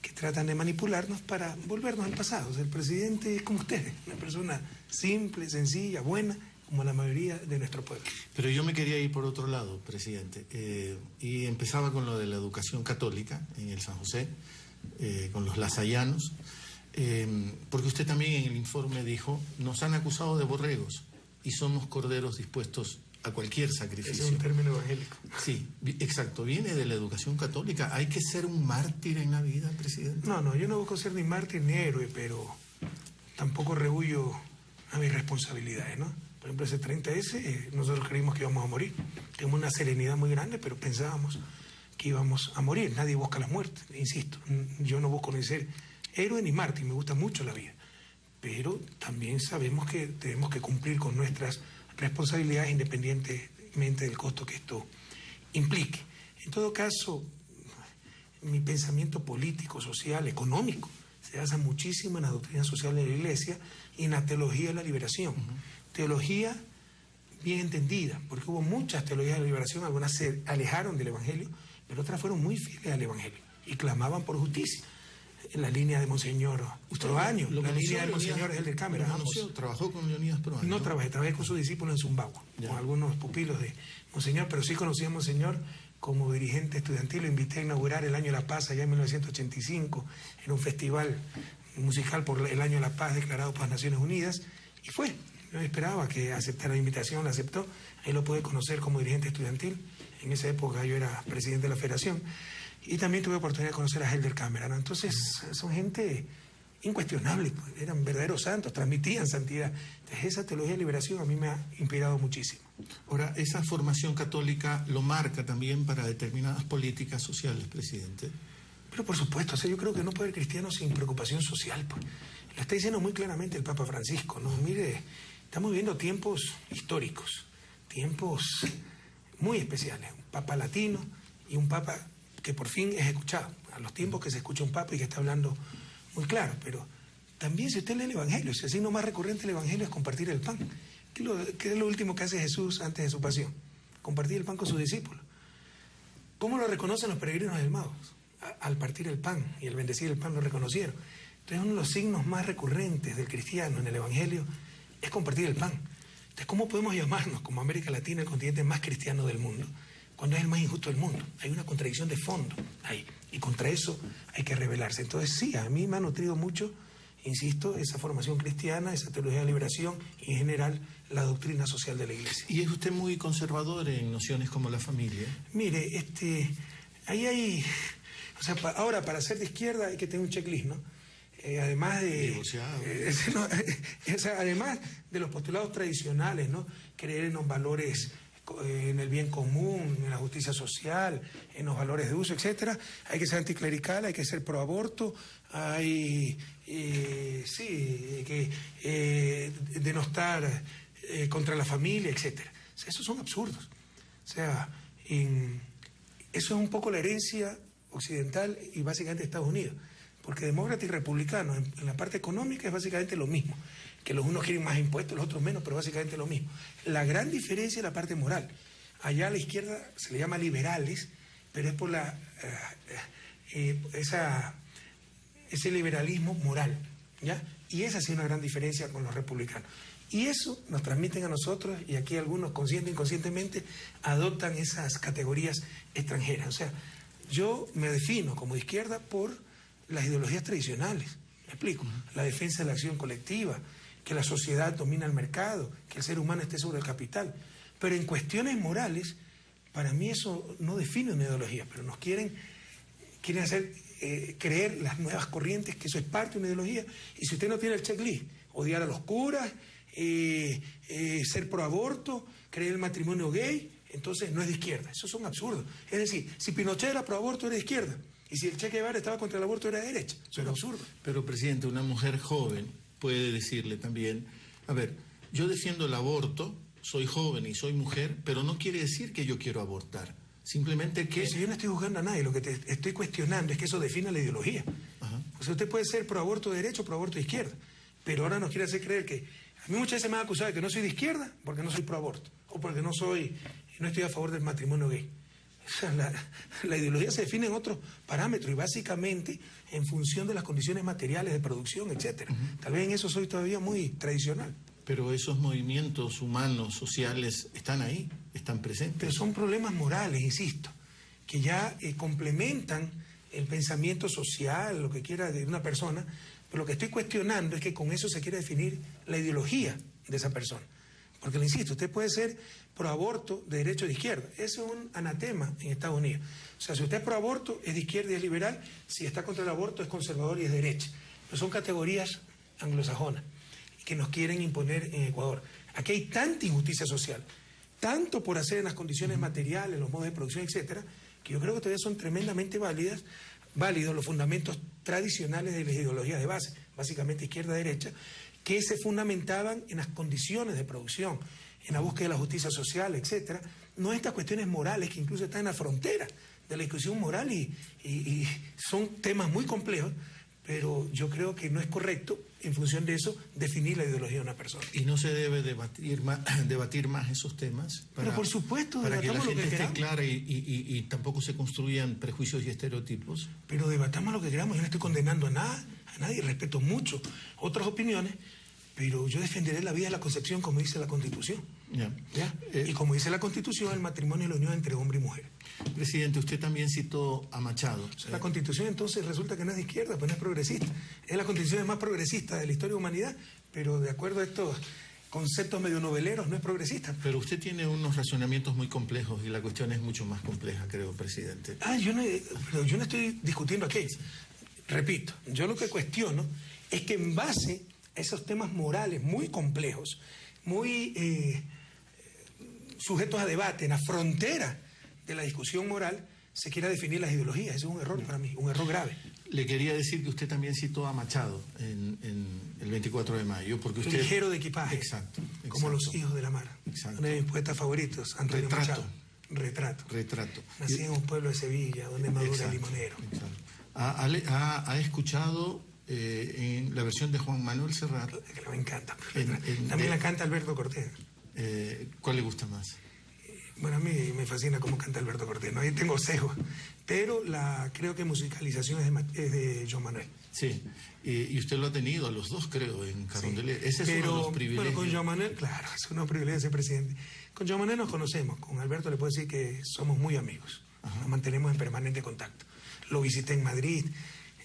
que tratan de manipularnos para volvernos al pasado. O sea, el presidente es como ustedes, una persona simple, sencilla, buena, como la mayoría de nuestro pueblo. Pero yo me quería ir por otro lado, presidente, y empezaba con lo de la educación católica en el San José, con los lasallanos, porque usted también en el informe dijo, nos han acusado de borregos y somos corderos dispuestos a cualquier sacrificio. Ese es un término evangélico. Sí, exacto, viene de la educación católica. ¿Hay que ser un mártir en la vida, presidente? No, yo no busco ser ni mártir ni héroe, pero tampoco rehuyo a mis responsabilidades, ¿no? Por ejemplo, ese 30S, nosotros creímos que íbamos a morir. Tenemos una serenidad muy grande, pero pensábamos que íbamos a morir. Nadie busca la muerte, insisto. Yo no busco ni ser héroe ni mártir, me gusta mucho la vida. Pero también sabemos que tenemos que cumplir con nuestras responsabilidades independientemente del costo que esto implique. En todo caso, mi pensamiento político, social, económico, se basa muchísimo en las doctrinas sociales de la Iglesia y en la teología de la liberación. Teología bien entendida, porque hubo muchas teologías de la liberación, algunas se alejaron del Evangelio, pero otras fueron muy fieles al Evangelio y clamaban por justicia. En la línea de Monseñor Proaño, la línea de Monseñor Helder Cámara. ¿Trabajó con Leonidas Proaño? No trabajé con sus discípulos en Zumbagua, con algunos pupilos de Monseñor, pero sí conocí a Monseñor como dirigente estudiantil. Lo invité a inaugurar el Año de la Paz allá en 1985, en un festival musical por el Año de la Paz declarado por las Naciones Unidas, y fue. Yo esperaba que aceptara la invitación, la aceptó. Ahí lo pude conocer como dirigente estudiantil. En esa época yo era presidente de la federación. Y también tuve oportunidad de conocer a Helder Cámara, ¿no? Entonces, son gente incuestionable, pues, eran verdaderos santos, transmitían santidad. Entonces, esa teología de liberación a mí me ha inspirado muchísimo. Ahora, esa formación católica lo marca también para determinadas políticas sociales, presidente. Pero por supuesto, o sea, yo creo que no puede haber cristiano sin preocupación social, pues. Lo está diciendo muy claramente el Papa Francisco, ¿no? Mire, estamos viviendo tiempos históricos, tiempos muy especiales. Un Papa latino y un Papa que por fin es escuchado. A los tiempos que se escucha un Papa y que está hablando muy claro. Pero también si usted lee el Evangelio, si el signo más recurrente del Evangelio es compartir el pan. ¿Qué es lo último que hace Jesús antes de su pasión? Compartir el pan con sus discípulos. ¿Cómo lo reconocen los peregrinos del Maús? Al partir el pan y al bendecir el pan lo reconocieron. Entonces uno de los signos más recurrentes del cristiano en el Evangelio es compartir el pan. Entonces, ¿cómo podemos llamarnos como América Latina el continente más cristiano del mundo cuando es el más injusto del mundo? Hay una contradicción de fondo ahí, y contra eso hay que rebelarse. Entonces sí, a mí me ha nutrido mucho, insisto, esa formación cristiana, esa teología de liberación y en general la doctrina social de la Iglesia. ¿Y es usted muy conservador en nociones como la familia? Mire, ahí hay... O sea, ahora para ser de izquierda hay que tener un checklist, ¿no? Además de... o sea, además de los postulados tradicionales, ¿no? Creer en los valores, en el bien común, en la justicia social, en los valores de uso, etcétera. Hay que ser anticlerical, hay que ser pro aborto, hay que denostar contra la familia, etcétera. O sea, esos son absurdos. O sea, eso es un poco la herencia occidental y básicamente de Estados Unidos. Porque demócrata y republicano en la parte económica es básicamente lo mismo. Que los unos quieren más impuestos, los otros menos, pero básicamente lo mismo. La gran diferencia es la parte moral. Allá a la izquierda se le llama liberales, pero es por ese liberalismo moral, ¿ya? Y esa sí es una gran diferencia con los republicanos. Y eso nos transmiten a nosotros, y aquí algunos consciente e inconscientemente adoptan esas categorías extranjeras. O sea, yo me defino como de izquierda por las ideologías tradicionales, me explico, la defensa de la acción colectiva, que la sociedad domina el mercado, que el ser humano esté sobre el capital. Pero en cuestiones morales, para mí eso no define una ideología, pero nos quieren hacer creer las nuevas corrientes que eso es parte de una ideología. Y si usted no tiene el checklist, odiar a los curas, ser pro aborto, creer el matrimonio gay, entonces no es de izquierda. Eso es un absurdo. Es decir, si Pinochet era pro aborto, era de izquierda. Y si el Che Guevara estaba contra el aborto, era de derecha. Eso es absurdo. Pero, presidente, una mujer joven puede decirle también, a ver, yo defiendo el aborto, soy joven y soy mujer, pero no quiere decir que yo quiero abortar. Simplemente que... Si yo no estoy juzgando a nadie, lo que te estoy cuestionando es que eso define la ideología. Ajá. O sea, usted puede ser pro aborto de derecha o pro aborto de izquierda, pero ahora nos quiere hacer creer que... A mí muchas veces me han acusado de que no soy de izquierda porque no soy pro aborto, o porque no estoy a favor del matrimonio gay. O sea, la ideología se define en otros parámetros y básicamente en función de las condiciones materiales de producción, etcétera. Tal vez en eso soy todavía muy tradicional. Pero esos movimientos humanos, sociales, están ahí, están presentes. Pero son problemas morales, insisto, que ya complementan el pensamiento social, lo que quiera de una persona, pero lo que estoy cuestionando es que con eso se quiere definir la ideología de esa persona. Porque le insisto, usted puede ser pro aborto de derecha o de izquierda. Eso es un anatema en Estados Unidos. O sea, si usted es pro aborto, es de izquierda y es liberal. Si está contra el aborto, es conservador y es derecha. Pero son categorías anglosajonas que nos quieren imponer en Ecuador. Aquí hay tanta injusticia social, tanto por hacer en las condiciones materiales, los modos de producción, etcétera, que yo creo que todavía son tremendamente válidos los fundamentos tradicionales de las ideologías de base, básicamente izquierda-derecha, que se fundamentaban en las condiciones de producción, en la búsqueda de la justicia social, etcétera, no estas cuestiones morales que incluso están en la frontera de la discusión moral y son temas muy complejos, pero yo creo que no es correcto, en función de eso, definir la ideología de una persona. ¿Y no se debe debatir más esos temas? Pero por supuesto, para que la debatamos gente lo que esté queramos. clara y tampoco se construyan prejuicios y estereotipos. Pero debatamos lo que queramos. Yo no estoy condenando a nadie, respeto mucho otras opiniones, pero yo defenderé la vida de la concepción como dice la Constitución. Ya. Y como dice la Constitución, el matrimonio es la unión entre hombre y mujer. Presidente, usted también citó a Machado. O sea, la Constitución entonces resulta que no es de izquierda, pues no es progresista. Es la Constitución más progresista de la historia de la humanidad, pero de acuerdo a estos conceptos medio noveleros no es progresista. Pero usted tiene unos razonamientos muy complejos y la cuestión es mucho más compleja, creo, presidente. Pero yo no estoy discutiendo aquello. Repito, yo lo que cuestiono es que en base a esos temas morales muy complejos, muy sujetos a debate, en la frontera de la discusión moral, se quiera definir las ideologías. Ese es un error para mí, un error grave. Le quería decir que usted también citó a Machado en el 24 de mayo. Porque usted... Ligero de equipaje. Exacto. Como los hijos de la mar. Exacto. Uno de mis poetas favoritos, Antonio Machado. Retrato. Nací en un pueblo de Sevilla, donde madura el limonero. ¿Ha escuchado en la versión de Juan Manuel Serrat? Que me encanta. También la canta Alberto Cortés. ¿Cuál le gusta más? Bueno, a mí me fascina cómo canta Alberto Cortés, ¿no? Ahí tengo sesgo, pero creo que musicalización es de Joan Manuel. Sí, y usted lo ha tenido a los dos, creo, en Carondelet. Sí. Ese es uno de los privilegios. Bueno, con Joan Manuel, claro, es un privilegio ser presidente. Con Joan Manuel nos conocemos, con Alberto le puedo decir que somos muy amigos. Ajá. Nos mantenemos en permanente contacto. Lo visité en Madrid,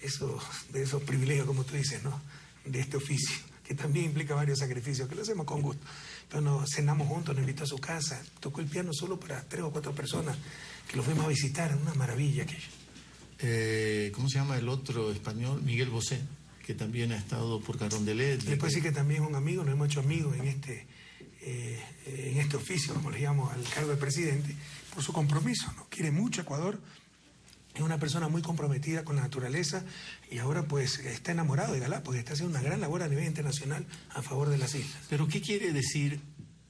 de esos privilegios, como tú dices, ¿no? De este oficio, que también implica varios sacrificios, que lo hacemos con gusto. Pero nos cenamos juntos, nos invitó a su casa, tocó el piano solo para 3 o 4 personas, que lo fuimos a visitar, una maravilla aquello. ¿Cómo se llama el otro español? Miguel Bosé, que también ha estado por Carondelet. Le puedo decir que también es un amigo, nos hemos hecho amigos en este oficio, como le llamamos, al cargo de presidente, por su compromiso, ¿no? Quiere mucho Ecuador, es una persona muy comprometida con la naturaleza y ahora pues está enamorado de Galápagos, está haciendo una gran labor a nivel internacional a favor de las islas. ¿Pero qué quiere decir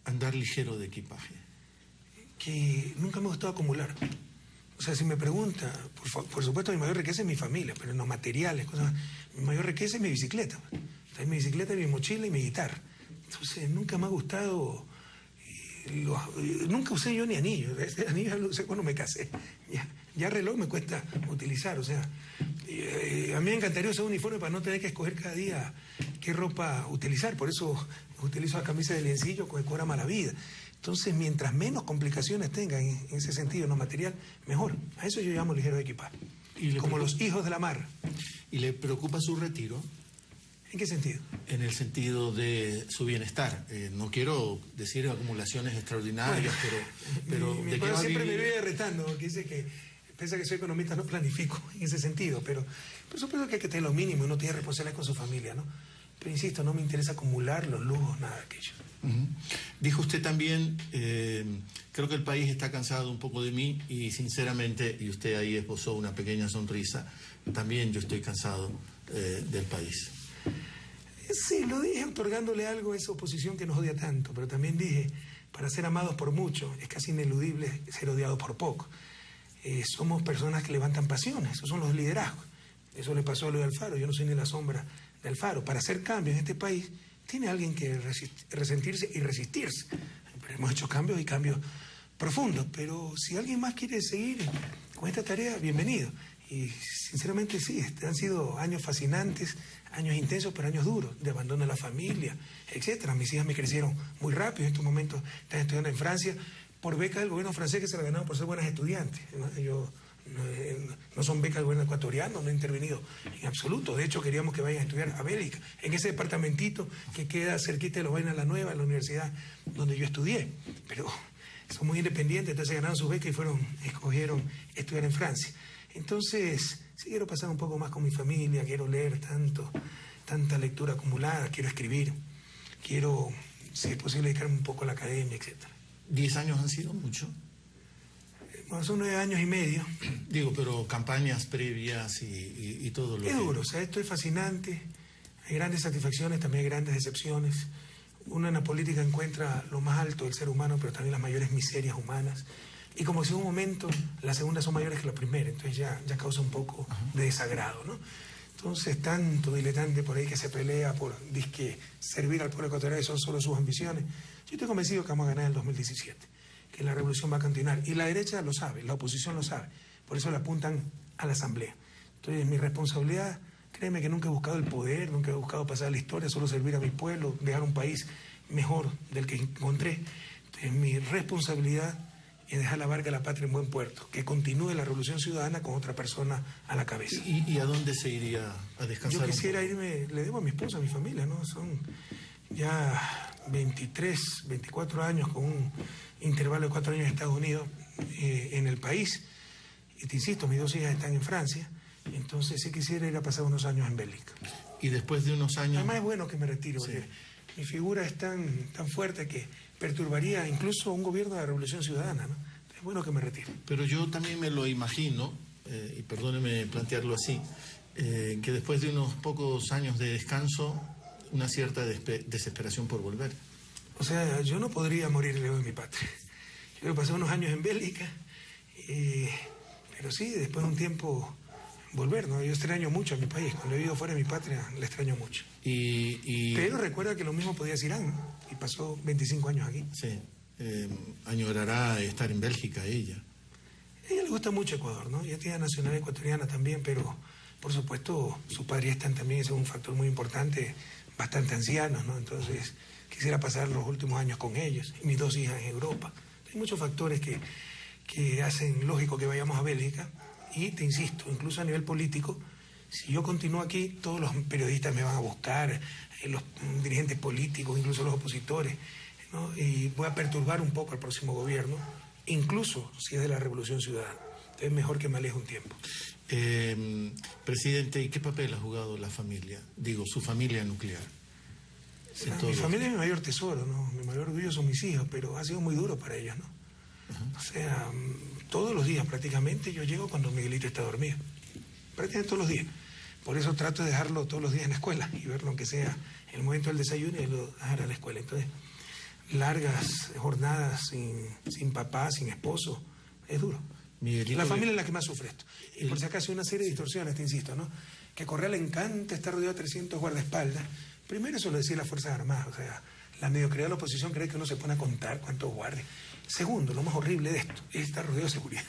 andar ligero de equipaje? Que nunca me gustó acumular. O sea, si me pregunta, por supuesto mi mayor riqueza es mi familia, pero en los materiales, mi mayor riqueza es mi bicicleta. Entonces, mi bicicleta, mi mochila y mi guitarra. Entonces nunca me ha gustado, nunca usé yo ni anillo. Este anillo lo usé cuando me casé. Ya reloj me cuesta utilizar, o sea, a mí me encantaría usar un uniforme para no tener que escoger cada día qué ropa utilizar, por eso utilizo la camisa de liencillo que me cobra mala vida. Entonces, mientras menos complicaciones tenga en ese sentido, en lo material, mejor. A eso yo llamo ligero de equipaje. Como los hijos de la mar. ¿Y le preocupa su retiro? ¿En qué sentido? En el sentido de su bienestar. No quiero decir acumulaciones extraordinarias, pero mi ¿de qué va a siempre vivir? me vive retando, porque dice que, pese a que soy economista, no planifico en ese sentido, pero por supuesto que hay que tener lo mínimo, uno tiene responsabilidad con su familia, ¿no? Pero insisto, no me interesa acumular los lujos, nada de aquello. Dijo usted también, creo que el país está cansado un poco de mí y sinceramente, y usted ahí esbozó una pequeña sonrisa, también yo estoy cansado del país. Sí, lo dije otorgándole algo a esa oposición que nos odia tanto, pero también dije, para ser amados por mucho, es casi ineludible ser odiados por poco. Somos personas que levantan pasiones, esos son los liderazgos. Eso le pasó a Luis Alfaro, yo no soy ni la sombra de Alfaro. Para hacer cambios en este país, tiene alguien que resentirse y resistirse. Pero hemos hecho cambios y cambios profundos, pero si alguien más quiere seguir con esta tarea, bienvenido. Y sinceramente sí, han sido años fascinantes, años intensos, pero años duros, de abandono de la familia, etcétera. Mis hijas me crecieron muy rápido, en estos momentos están estudiando en Francia, por beca del gobierno francés que se la ganaron por ser buenas estudiantes. No son becas del gobierno ecuatoriano, no he intervenido en absoluto. De hecho, queríamos que vayan a estudiar a Bélgica, en ese departamentito que queda cerquita de los Vainas La Nueva, la universidad donde yo estudié. Pero son muy independientes, entonces ganaron sus becas y escogieron estudiar en Francia. Entonces, sí quiero pasar un poco más con mi familia, quiero leer tanta lectura acumulada, quiero escribir, quiero, si es posible, dedicarme un poco a la academia, etc. 10 años han sido mucho. Bueno, son 9 años y medio. Digo, pero campañas previas y todo lo que... Es duro, o sea, esto es fascinante, hay grandes satisfacciones, también hay grandes decepciones. Uno en la política encuentra lo más alto del ser humano, pero también las mayores miserias humanas. Y como si en un momento las segundas son mayores que las primeras, entonces ya causa un poco de desagrado, ¿no? Entonces, tanto diletante por ahí que se pelea por disque servir al pueblo ecuatoriano y son solo sus ambiciones. Yo estoy convencido que vamos a ganar en el 2017, que la revolución va a continuar. Y la derecha lo sabe, la oposición lo sabe, por eso le apuntan a la asamblea. Entonces, mi responsabilidad, créeme que nunca he buscado el poder, nunca he buscado pasar a la historia, solo servir a mi pueblo, dejar un país mejor del que encontré. Entonces, mi responsabilidad es dejar la barca de la patria en buen puerto, que continúe la revolución ciudadana con otra persona a la cabeza. ¿Y a dónde se iría a descansar? Yo quisiera irme, le debo a mi esposa, a mi familia, ¿no? Son ya 23, 24 años con un intervalo de 4 años en Estados Unidos, en el país. Y te insisto, mis 2 hijas están en Francia, entonces sí quisiera ir a pasar unos años en Bélgica. Y después de unos años... Además es bueno que me retire, porque mi figura es tan fuerte que perturbaría incluso un gobierno de la Revolución Ciudadana, ¿no? Es bueno que me retire. Pero yo también me lo imagino, y perdóneme plantearlo así, que después de unos pocos años de descanso, una cierta desesperación por volver. O sea, yo no podría morir lejos de mi patria. Yo quiero pasar unos años en Bélgica, pero sí, después de un tiempo volver, ¿no? Yo extraño mucho a mi país. Cuando he vivido fuera de mi patria, le extraño mucho. Pero recuerda que lo mismo podía decir Irán, ¿no? Y pasó 25 años aquí. Sí. Añorará estar en Bélgica ella. A ella le gusta mucho Ecuador, ¿no? Ella tiene nacionalidad ecuatoriana también, pero por supuesto sus padres están también, ese es un factor muy importante, bastante ancianos, ¿no? Entonces quisiera pasar los últimos años con ellos. Y mis 2 hijas en Europa. Hay muchos factores que hacen lógico que vayamos a Bélgica. Y te insisto, incluso a nivel político, si yo continúo aquí, todos los periodistas me van a buscar, los dirigentes políticos, incluso los opositores, ¿no? Y voy a perturbar un poco al próximo gobierno, incluso si es de la Revolución Ciudadana. Entonces es mejor que me aleje un tiempo. Presidente, ¿y qué papel ha jugado la familia? Digo, su familia nuclear. Mi familia es mi mayor tesoro, ¿no? Mi mayor orgullo son mis hijos, pero ha sido muy duro para ellos, ¿no? O sea, todos los días prácticamente yo llego cuando Miguelito está dormido. Prácticamente todos los días. Por eso trato de dejarlo todos los días en la escuela y verlo aunque sea en el momento del desayuno y lo dejar a la escuela. Entonces, largas jornadas sin papá, sin esposo, es duro. Miguelito, la familia es la que más sufre esto. Y por si acaso hay una serie de distorsiones, te insisto, ¿no? Que a Correa le encanta estar rodeado de 300 guardaespaldas. Primero eso lo decía las Fuerzas Armadas, o sea, la mediocridad de la oposición cree que uno se pone a contar cuántos guardias. Segundo, lo más horrible de esto es estar rodeado de seguridad.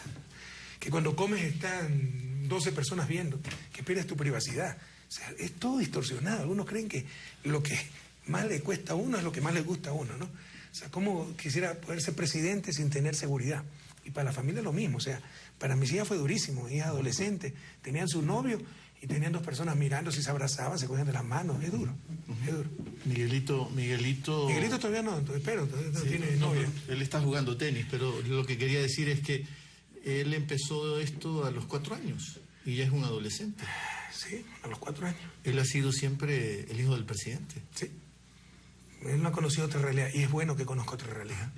Que cuando comes están 12 personas viendo, que pierdes tu privacidad. O sea, es todo distorsionado. Algunos creen que lo que más le cuesta a uno es lo que más le gusta a uno, ¿no? O sea, ¿cómo quisiera poder ser presidente sin tener seguridad? Y para la familia lo mismo. O sea, para mis hijas fue durísimo. Hijas adolescentes, tenían su novio y tenían 2 personas mirando, si se abrazaban, se cogían de las manos. Es duro, es duro. Miguelito todavía no, pero todavía no tiene novia. Él está jugando tenis, pero lo que quería decir es que él empezó esto a los 4 años y ya es un adolescente. Sí, a los 4 años. Él ha sido siempre el hijo del presidente. Sí. Él no ha conocido otra realidad y es bueno que conozca otra realidad.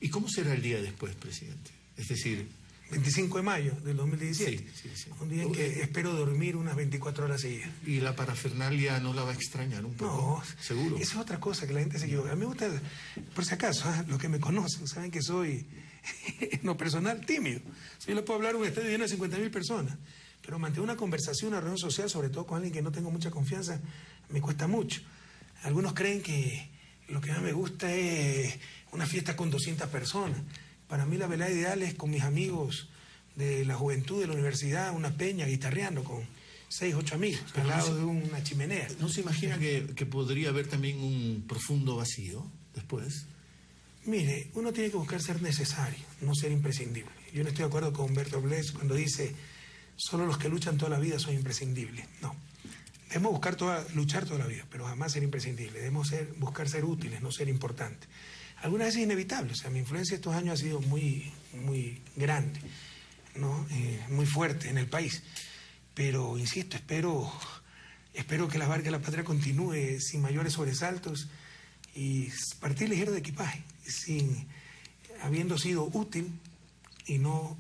¿Y cómo será el día después, presidente? Es decir... 25 de mayo del 2017. Sí. Un día en que espero dormir unas 24 horas seguidas. ¿Y la parafernalia no la va a extrañar un poco? No, seguro. Esa es otra cosa que la gente se equivoca. A mí me gusta, por si acaso, los que me conocen saben que soy, en lo personal, tímido. Yo le puedo hablar a un estadio lleno de 50.000 personas, pero mantener una conversación, una reunión social, sobre todo con alguien que no tengo mucha confianza, me cuesta mucho. Algunos creen que lo que más me gusta es una fiesta con 200 personas. Para mí la velada ideal es con mis amigos de la juventud, de la universidad, una peña, guitarreando con 6, 8 amigos, al lado de una chimenea. ¿No se imagina que podría haber también un profundo vacío después? Mire, uno tiene que buscar ser necesario, no ser imprescindible. Yo no estoy de acuerdo con Bertolt Brecht cuando dice solo los que luchan toda la vida son imprescindibles. No. Debemos luchar toda la vida, pero jamás ser imprescindibles. Debemos buscar ser útiles, no ser importantes. Algunas veces es inevitable. O sea, mi influencia estos años ha sido muy grande, ¿no? Muy fuerte en el país. Pero, insisto, espero que la barca de la patria continúe sin mayores sobresaltos y partir ligero de equipaje, habiendo sido útil y no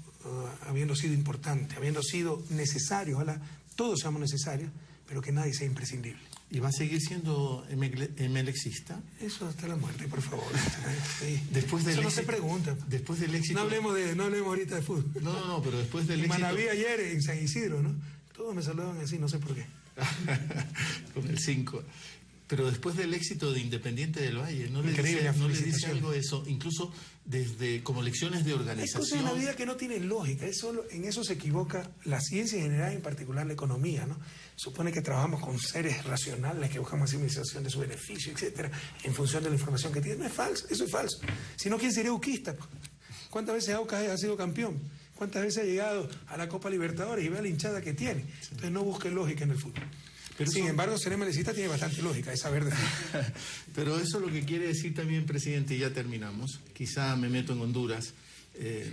habiendo sido importante, habiendo sido necesario. Ojalá todos seamos necesarios, pero que nadie sea imprescindible. ¿Y va a seguir siendo emelexista? Eso hasta la muerte, por favor. Sí. Después del Eso éxito, no se pregunta. Después del éxito... No hablemos ahorita de fútbol. No, pero después del éxito... Manaví ayer en San Isidro, ¿no? Todos me saludaban así, no sé por qué. Con el 5. Pero después del éxito de Independiente del Valle, ¿no le dice algo eso? Incluso desde como lecciones de organización. Hay cosas en la vida que no tienen lógica. En eso se equivoca la ciencia en general, en particular la economía, ¿no? Supone que trabajamos con seres racionales que buscan maximización de su beneficio, etcétera, en función de la información que tienen. No es falso, eso es falso. Si no, ¿quién sería Uquista? ¿Cuántas veces Aucas ha sido campeón? ¿Cuántas veces ha llegado a la Copa Libertadores y ve la hinchada que tiene? Entonces no busque lógica en el fútbol. Pero sin embargo, ser emelecista tiene bastante lógica, es saber de fútbol. Pero eso lo que quiere decir también, presidente, y ya terminamos, quizá me meto en Honduras,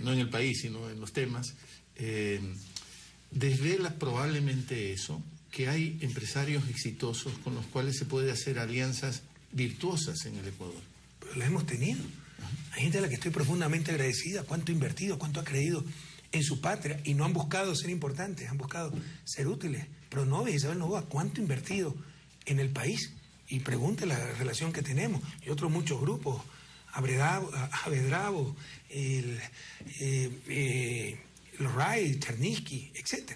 no en el país, sino en los temas, desvela probablemente eso, que hay empresarios exitosos con los cuales se puede hacer alianzas virtuosas en el Ecuador. Pero las hemos tenido. Hay gente a la que estoy profundamente agradecida, cuánto ha invertido, cuánto ha creído en su patria y no han buscado ser importantes, han buscado ser útiles. Pronoves, Isabel Novoa, cuánto ha invertido en el país y pregunte la relación que tenemos y otros muchos grupos, Avedravo, Lorray, Chernisky, etc.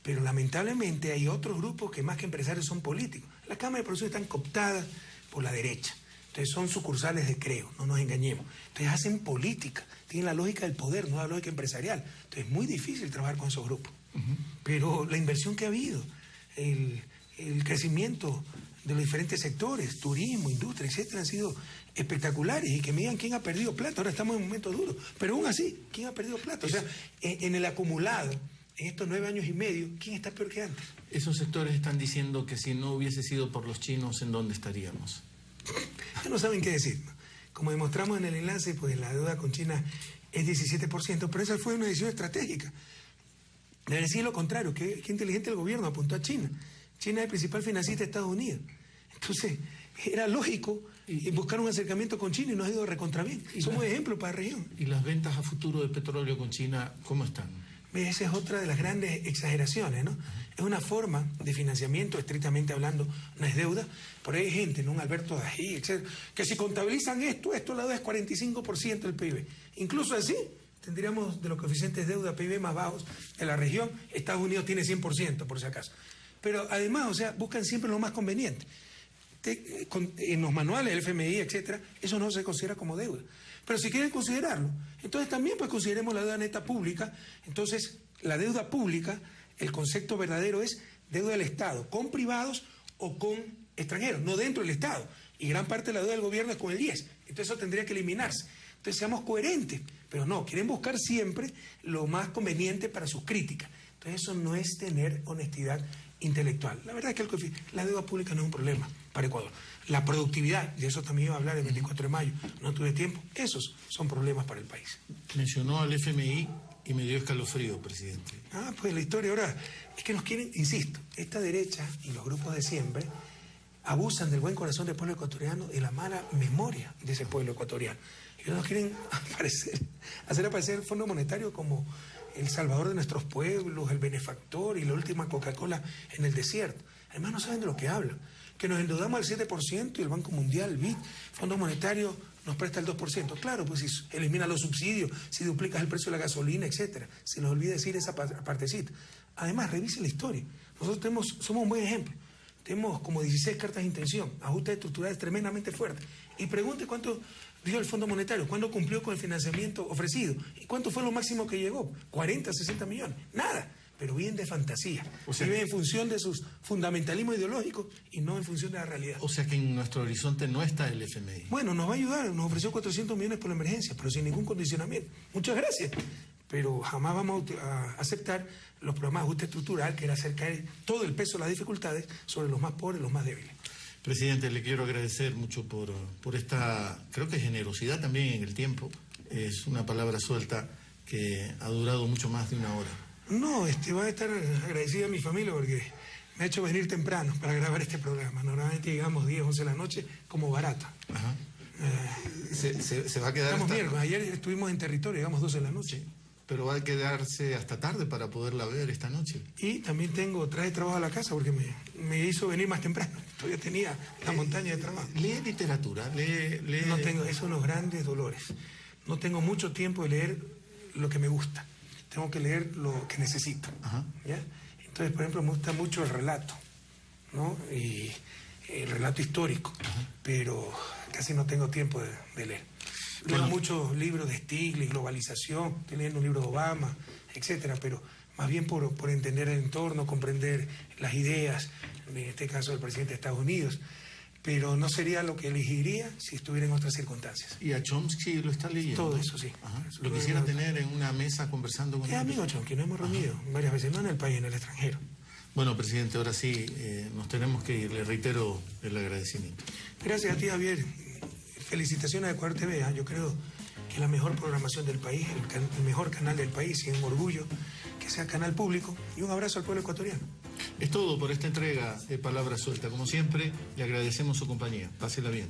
Pero lamentablemente hay otros grupos que más que empresarios son políticos. Las cámaras de producción están cooptadas por la derecha. Entonces son sucursales de Creo, no nos engañemos. Entonces hacen política, tienen la lógica del poder, no la lógica empresarial. Entonces es muy difícil trabajar con esos grupos. Pero la inversión que ha habido, el crecimiento de los diferentes sectores, turismo, industria, etcétera, han sido espectaculares. Y que me digan quién ha perdido plata. Ahora estamos en un momento duro. Pero aún así, ¿quién ha perdido plata? O sea, en el acumulado, en estos 9 años y medio, ¿quién está peor que antes? Esos sectores están diciendo que si no hubiese sido por los chinos, ¿en dónde estaríamos? Ya no saben qué decir. Como demostramos en el enlace, pues la deuda con China es 17%, pero esa fue una decisión estratégica. Debe decir lo contrario, que inteligente el gobierno apuntó a China. China es el principal financista de Estados Unidos. Entonces, era lógico buscar un acercamiento con China y nos ha ido recontra bien. Somos ejemplo para la región. ¿Y las ventas a futuro de petróleo con China, cómo están? Esa es otra de las grandes exageraciones, ¿no? Es una forma de financiamiento, estrictamente hablando, no es deuda. Por ahí hay gente, ¿no? Un Alberto Dají, etc., que si contabilizan esto la deuda es 45% del PIB. Incluso así, tendríamos de los coeficientes de deuda PIB más bajos de la región. Estados Unidos tiene 100%, por si acaso. Pero además, o sea, buscan siempre lo más conveniente. En los manuales, el FMI, etcétera, eso no se considera como deuda. Pero si quieren considerarlo, entonces también pues consideremos la deuda neta pública. Entonces, la deuda pública, el concepto verdadero es deuda del Estado, con privados o con extranjeros, no dentro del Estado. Y gran parte de la deuda del gobierno es con el 10. Entonces eso tendría que eliminarse. Entonces seamos coherentes. Pero no, quieren buscar siempre lo más conveniente para sus críticas. Entonces eso no es tener honestidad intelectual. La verdad es que la deuda pública no es un problema para Ecuador. La productividad, de eso también iba a hablar el 24 de mayo, no tuve tiempo, esos son problemas para el país. Mencionó al FMI y me dio escalofrío, presidente. Pues la historia ahora es que nos quieren, insisto, esta derecha y los grupos de siempre abusan del buen corazón del pueblo ecuatoriano y la mala memoria de ese pueblo ecuatoriano. Ellos nos quieren hacer aparecer el Fondo Monetario como el salvador de nuestros pueblos, el benefactor y la última Coca-Cola en el desierto. Además no saben de lo que hablan. Que nos endeudamos al 7% y el Banco Mundial, el BID, Fondo Monetario nos presta el 2%. Claro, pues si elimina los subsidios, si duplicas el precio de la gasolina, etcétera. Se nos olvida decir esa partecita. Además, revise la historia. Nosotros somos un buen ejemplo. Tenemos como 16 cartas de intención, ajustes estructurales tremendamente fuertes. Y pregunte cuánto dio el Fondo Monetario, cuándo cumplió con el financiamiento ofrecido y cuánto fue lo máximo que llegó. 40, 60 millones. Nada. Pero bien de fantasía. O sea, vive en función de sus fundamentalismos ideológicos y no en función de la realidad. O sea que en nuestro horizonte no está el FMI. Bueno, nos va a ayudar. Nos ofreció 400 millones por la emergencia, pero sin ningún condicionamiento. Muchas gracias. Pero jamás vamos a aceptar los programas de ajuste estructural, que era hacer caer todo el peso de las dificultades sobre los más pobres, los más débiles. Presidente, le quiero agradecer mucho por esta, creo que generosidad también en el tiempo. Es una palabra suelta que ha durado mucho más de una hora. No, va a estar agradecida a mi familia porque me ha hecho venir temprano para grabar este programa. Normalmente llegamos 10, 11 de la noche como barata. Ajá. Se va a quedar Estamos miércoles. Ayer estuvimos en territorio, llegamos 12 de la noche. Pero va a quedarse hasta tarde para poderla ver esta noche. Y también trae trabajo a la casa porque me hizo venir más temprano. Todavía tenía la montaña de trabajo. ¿Lee literatura? No tengo, es unos grandes dolores. No tengo mucho tiempo de leer lo que me gusta. Tengo que leer lo que necesito. Ajá. ¿Ya? Entonces, por ejemplo, me gusta mucho el relato, ¿no? Y el relato histórico, pero casi no tengo tiempo de leer. Leo muchos libros de Stiglitz, globalización, estoy leyendo un libro de Obama, etcétera, pero más bien por entender el entorno, comprender las ideas, en este caso del presidente de Estados Unidos. Pero no sería lo que elegiría si estuviera en otras circunstancias. ¿Y a Chomsky lo está leyendo? Todo eso, sí. Ajá. ¿Lo quisiera tener en una mesa conversando con él? Es amigo Chomsky, nos hemos reunido varias veces, no en el país, en el extranjero. Bueno, presidente, ahora sí, nos tenemos que ir. Le reitero el agradecimiento. Gracias a ti, Javier. Felicitaciones a Ecuador TV. Yo creo que es la mejor programación del país, el mejor canal del país, y es un orgullo que sea canal público. Y un abrazo al pueblo ecuatoriano. Es todo por esta entrega de Palabra Suelta. Como siempre, le agradecemos su compañía. Pásela bien.